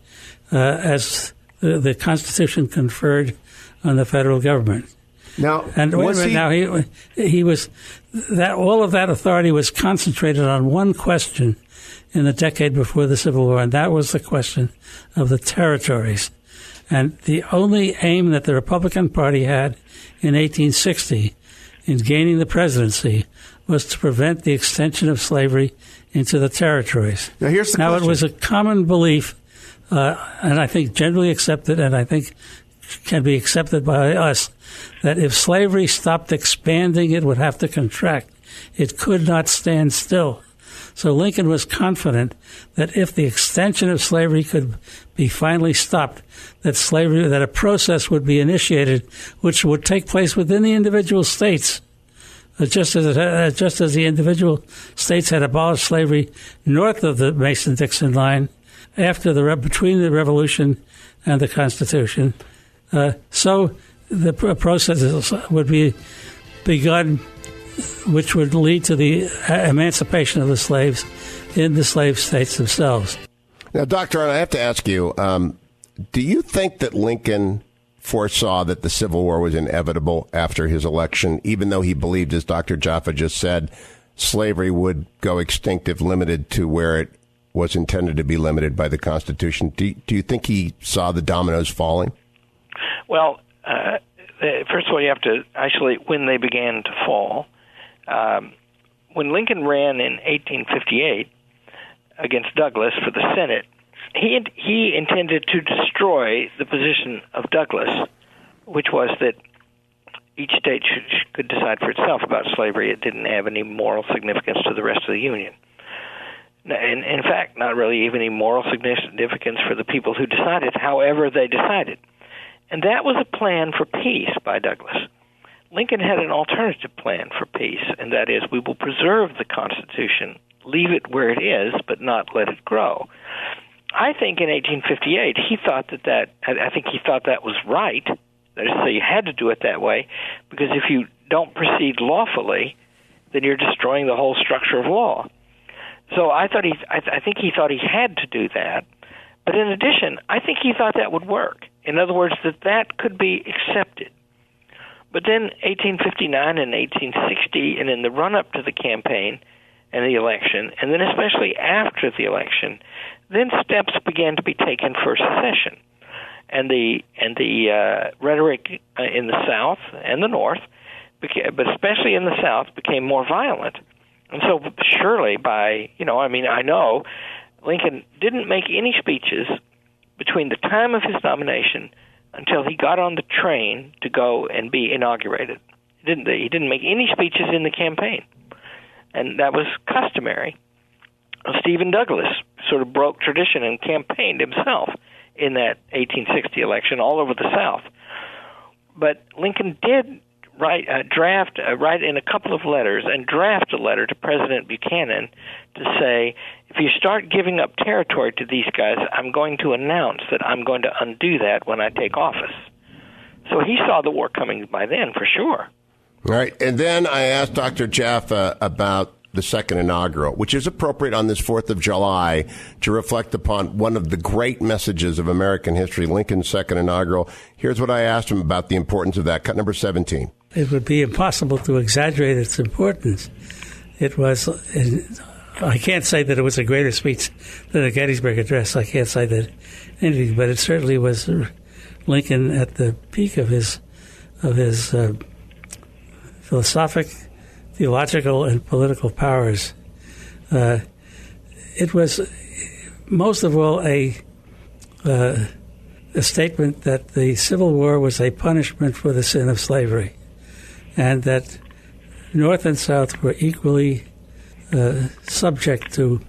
as the Constitution conferred on the federal government. Now, he was that all of that authority was concentrated on one question in the decade before the Civil War, and that was the question of the territories. And the only aim that the Republican Party had in 1860 in gaining the presidency was to prevent the extension of slavery into the territories. Now, here's the question. It was a common belief, and I think generally accepted, and I think can be accepted by us, that if slavery stopped expanding, it would have to contract. It could not stand still. So Lincoln was confident that if the extension of slavery could be finally stopped, that a process would be initiated which would take place within the individual states, just as the individual states had abolished slavery north of the Mason-Dixon line between the Revolution and the Constitution. So the process would be begun, which would lead to the emancipation of the slaves in the slave states themselves. Now, Dr. Arnn, I have to ask you, do you think that Lincoln foresaw that the Civil War was inevitable after his election, even though he believed, as Dr. Jaffa just said, slavery would go extinct if limited to where it was intended to be limited by the Constitution? Do you think he saw the dominoes falling? Well, first of all, you have to isolate when they began to fall. When Lincoln ran in 1858 against Douglas for the Senate, he intended to destroy the position of Douglas, which was that each state could decide for itself about slavery. It didn't have any moral significance to the rest of the Union. And in fact, not really even any moral significance for the people who decided, however they decided. And that was a plan for peace by Douglas. Lincoln had an alternative plan for peace, and that is, we will preserve the Constitution, leave it where it is, but not let it grow. I think in 1858 he thought that was right. That is to say, you had to do it that way, because if you don't proceed lawfully, then you're destroying the whole structure of law. So I think he thought he had to do that. But in addition, I think he thought that would work. In other words, that could be accepted. But then 1859 and 1860, and in the run-up to the campaign and the election, and then especially after the election, then steps began to be taken for secession. And the rhetoric in the South and the North, but especially in the South, became more violent. And so surely I know Lincoln didn't make any speeches between the time of his nomination until he got on the train to go and be inaugurated. He didn't make any speeches in the campaign, and that was customary. Stephen Douglas sort of broke tradition and campaigned himself in that 1860 election all over the South. But Lincoln did write in a couple of letters and draft a letter to President Buchanan to say, if you start giving up territory to these guys, I'm going to announce that I'm going to undo that when I take office. So he saw the war coming by then, for sure. All right. And then I asked Dr. Jaffa about the second inaugural, which is appropriate on this 4th of July to reflect upon one of the great messages of American history, Lincoln's second inaugural. Here's what I asked him about the importance of that. Cut number 17. It would be impossible to exaggerate its importance. It was, I can't say that it was a greater speech than the Gettysburg Address. I can't say that anything, but it certainly was Lincoln at the peak of his philosophic, theological and political powers. It was most of all a statement that the Civil War was a punishment for the sin of slavery, and that North and South were equally subject to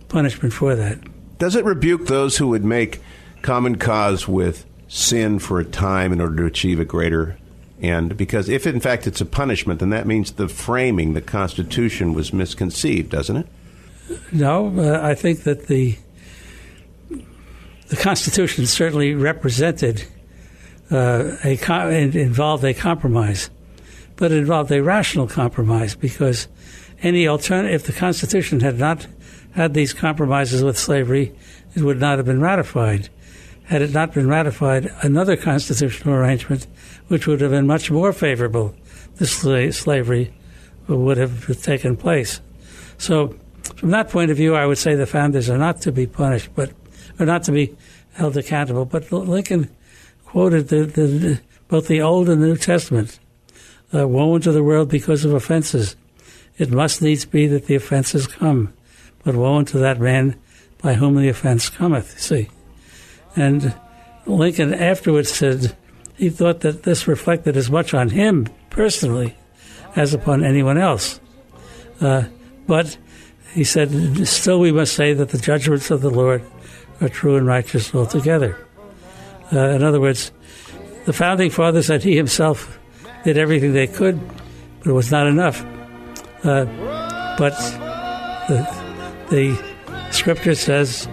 punishment for that. Does it rebuke those who would make common cause with sin for a time in order to achieve a greater end? Because if, in fact, it's a punishment, then that means the framing, the Constitution, was misconceived, doesn't it? No, I think that the Constitution certainly represented involved a compromise, but it involved a rational compromise, because any alternative, if the Constitution had not had these compromises with slavery, it would not have been ratified. Had it not been ratified, another constitutional arrangement, which would have been much more favorable to slavery, would have taken place. So, from that point of view, I would say the founders are not to be punished, but are not to be held accountable. But Lincoln quoted both the Old and the New Testament. Woe unto the world because of offenses. It must needs be that the offenses come, but woe unto that man by whom the offense cometh, you see. And Lincoln afterwards said he thought that this reflected as much on him personally as upon anyone else. But he said, still we must say that the judgments of the Lord are true and righteous altogether. In other words, the Founding Fathers said he himself did everything they could, but it was not enough. But the Scripture says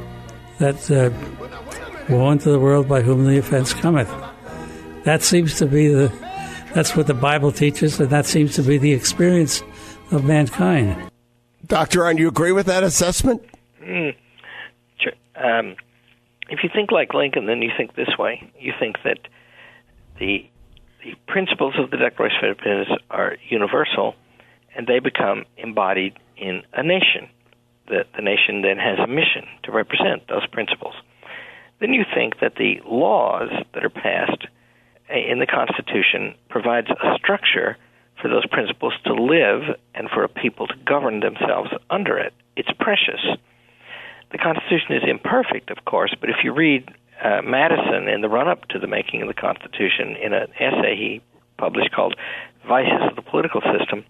that woe unto the world by whom the offense cometh. That seems to be that's what the Bible teaches, and that seems to be the experience of mankind. Dr. Arnn, do you agree with that assessment? Sure. If you think like Lincoln, then you think this way. You think that the principles of the Declaration of Independence are universal, and they become embodied in a nation. The nation then has a mission to represent those principles. Then you think that the laws that are passed in the Constitution provides a structure for those principles to live and for a people to govern themselves under it. It's precious. The Constitution is imperfect, of course, but if you read Madison in the run-up to the making of the Constitution in an essay he published called Vices of the Political System,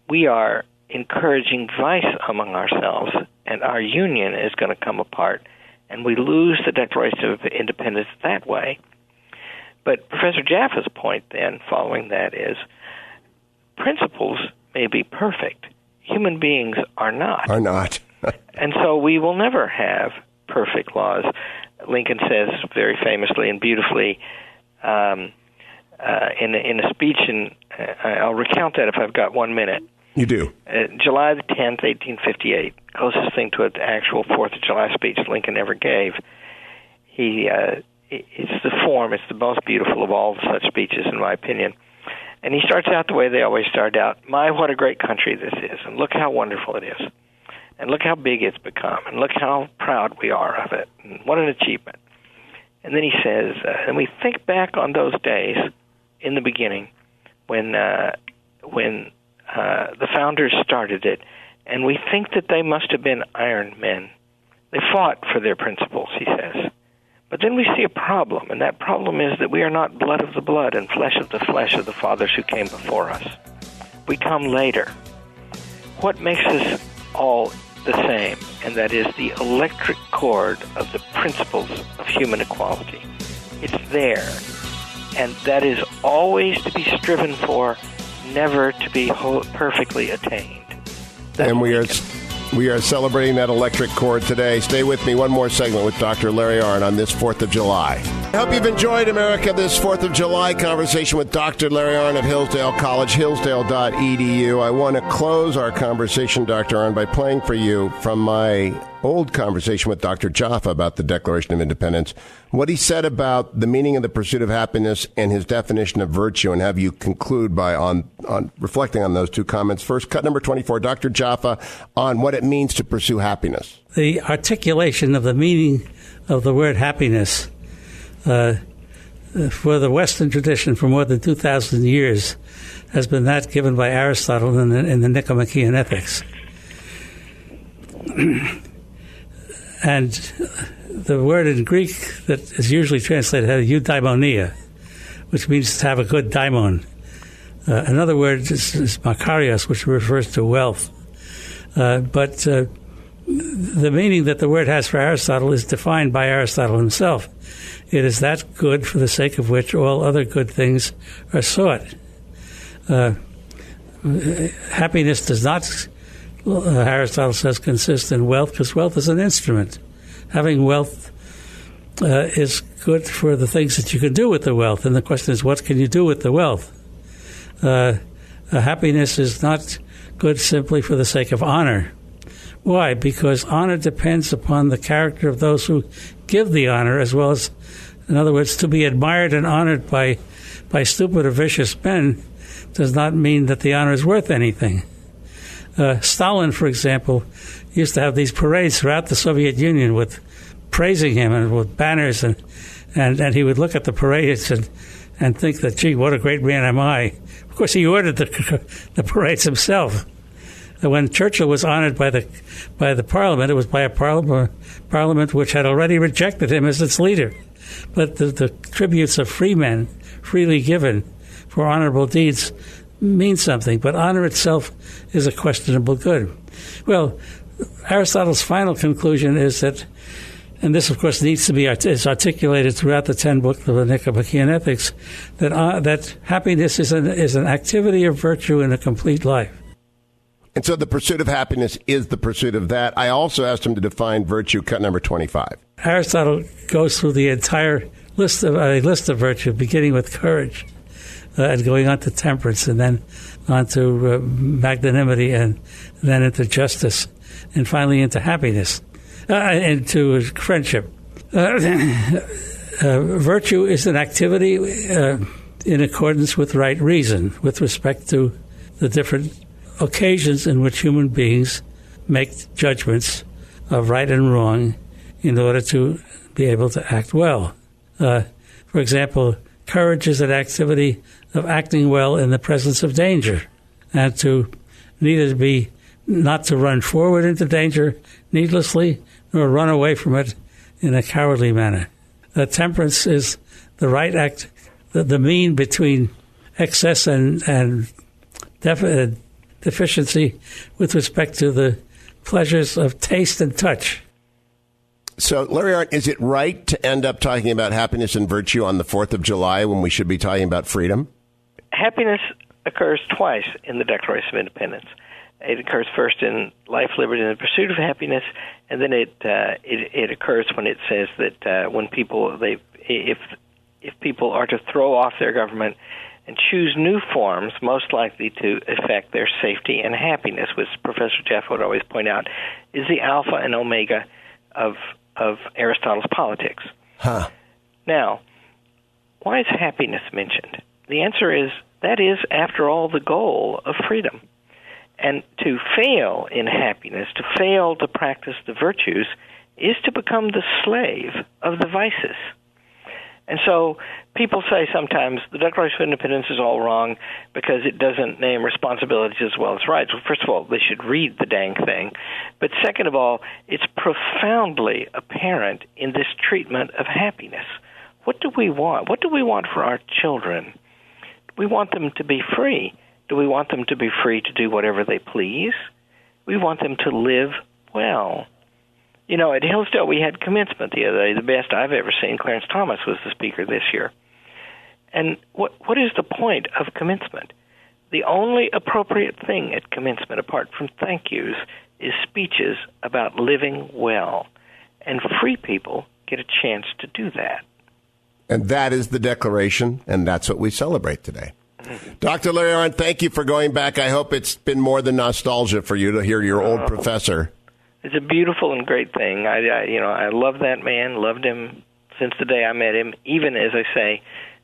we are encouraging vice among ourselves, and our union is going to come apart, and we lose the Declaration of Independence that way. But Professor Jaffa's point then, following that, is principles may be perfect. Human beings are not. Are not. And so we will never have perfect laws. Lincoln says very famously and beautifully in a speech, and I'll recount that if I've got 1 minute. You do. July the 10th, 1858, closest thing to an actual 4th of July speech Lincoln ever gave. It's the form, it's the most beautiful of all such speeches, in my opinion. And he starts out the way they always start out. My, what a great country this is, and look how wonderful it is. And look how big it's become, and look how proud we are of it, and what an achievement. And then he says, and we think back on those days in the beginning when the founders started it, and we think that they must have been iron men. They fought for their principles, he says. But then we see a problem, and that problem is that we are not blood of the blood and flesh of the flesh of the fathers who came before us. We come later. What makes us all the same, and that is the electric cord of the principles of human equality. It's there, and that is always to be striven for, never to be perfectly attained. That's and we are celebrating that electric cord today. Stay with me. One more segment with Dr. Larry Arnn on this 4th of July. I hope you've enjoyed, America, this 4th of July conversation with Dr. Larry Arnn of Hillsdale College, hillsdale.edu. I want to close our conversation, Dr. Arnn, by playing for you from my old conversation with Dr. Jaffa about the Declaration of Independence, what he said about the meaning of the pursuit of happiness and his definition of virtue, and have you conclude by on reflecting on those two comments. First, cut number 24, Dr. Jaffa, on what it means to pursue happiness. The articulation of the meaning of the word happiness for the Western tradition for more than 2,000 years has been that given by Aristotle in the Nicomachean Ethics. And the word in Greek that is usually translated as eudaimonia, which means to have a good daimon. Another word is makarios, which refers to wealth. But the meaning that the word has for Aristotle is defined by Aristotle himself. It is that good for the sake of which all other good things are sought. Happiness does not, Aristotle says, consist in wealth, because wealth is an instrument. Having wealth is good for the things that you can do with the wealth, and the question is, what can you do with the wealth? Happiness is not good simply for the sake of honor. Why? Because honor depends upon the character of those who give the honor, as well as, in other words, to be admired and honored by stupid or vicious men does not mean that the honor is worth anything. Stalin, for example, used to have these parades throughout the Soviet Union with praising him and with banners, and he would look at the parades and think that, gee, what a great man am I. Of course, he ordered the parades himself. When Churchill was honored by the Parliament, it was by a Parliament which had already rejected him as its leader. But the tributes of free men, freely given for honorable deeds, mean something. But honor itself is a questionable good. Well, Aristotle's final conclusion is that, and this, of course, needs to be is articulated throughout the 10 books of the Nicomachean Ethics, that happiness is an activity of virtue in a complete life. And so the pursuit of happiness is the pursuit of that. I also asked him to define virtue, cut number 25. Aristotle goes through the entire list of virtue, beginning with courage, and going on to temperance, and then on to magnanimity, and then into justice, and finally into happiness, into friendship. Virtue is an activity in accordance with right reason, with respect to the different occasions in which human beings make judgments of right and wrong in order to be able to act well. For example, courage is an activity of acting well in the presence of danger, and to not to run forward into danger needlessly, nor run away from it in a cowardly manner. Temperance is the right act, the mean between excess and deficiency with respect to the pleasures of taste and touch. So, Larry Arnn, is it right to end up talking about happiness and virtue on the 4th of July when we should be talking about freedom? Happiness occurs twice in the Declaration of Independence. It occurs first in life, liberty, and the pursuit of happiness, and then it occurs when it says that when people if people are to throw off their government and choose new forms most likely to affect their safety and happiness, which Professor Jaffa would always point out is the alpha and omega of Aristotle's politics. Huh. Now, why is happiness mentioned? The answer is that is, after all, the goal of freedom. And to fail in happiness, to fail to practice the virtues, is to become the slave of the vices. And so people say sometimes the Declaration of Independence is all wrong because it doesn't name responsibilities as well as rights. Well, first of all, they should read the dang thing. But second of all, it's profoundly apparent in this treatment of happiness. What do we want? What do we want for our children? We want them to be free. Do we want them to be free to do whatever they please? We want them to live well. You know, at Hillsdale, we had commencement the other day, the best I've ever seen. Clarence Thomas was the speaker this year. And what is the point of commencement? The only appropriate thing at commencement, apart from thank yous, is speeches about living well. And free people get a chance to do that. And that is the Declaration, and that's what we celebrate today. Dr. Larry Arnn, thank you for going back. I hope it's been more than nostalgia for you to hear your old professor. It's a beautiful and great thing. I love that man, loved him since the day I met him, even, as I say,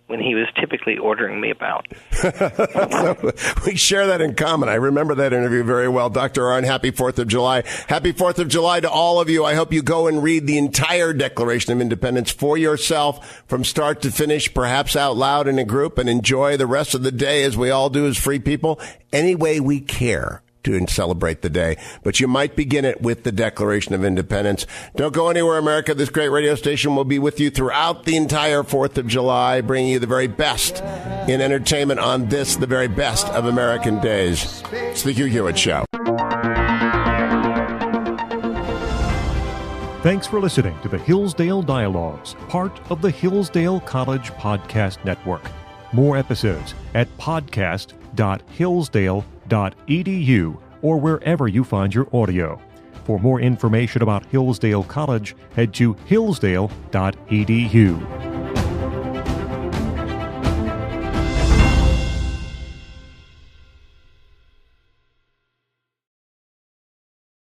when he was typically ordering me about. So we share that in common. I remember that interview very well. Dr. Arnn, happy 4th of July. Happy 4th of July to all of you. I hope you go and read the entire Declaration of Independence for yourself from start to finish, perhaps out loud in a group, and enjoy the rest of the day as we all do as free people, any way we care to celebrate the day. But you might begin it with the Declaration of Independence. Don't go anywhere, America. This great radio station will be with you throughout the entire 4th of July, bringing you the very best in entertainment on this, the very best of American days. It's the Hugh Hewitt Show. Thanks for listening to the Hillsdale Dialogues, part of the Hillsdale College Podcast Network. More episodes at podcast.hillsdale.edu or wherever you find your audio. For more information about Hillsdale College, head to hillsdale.edu.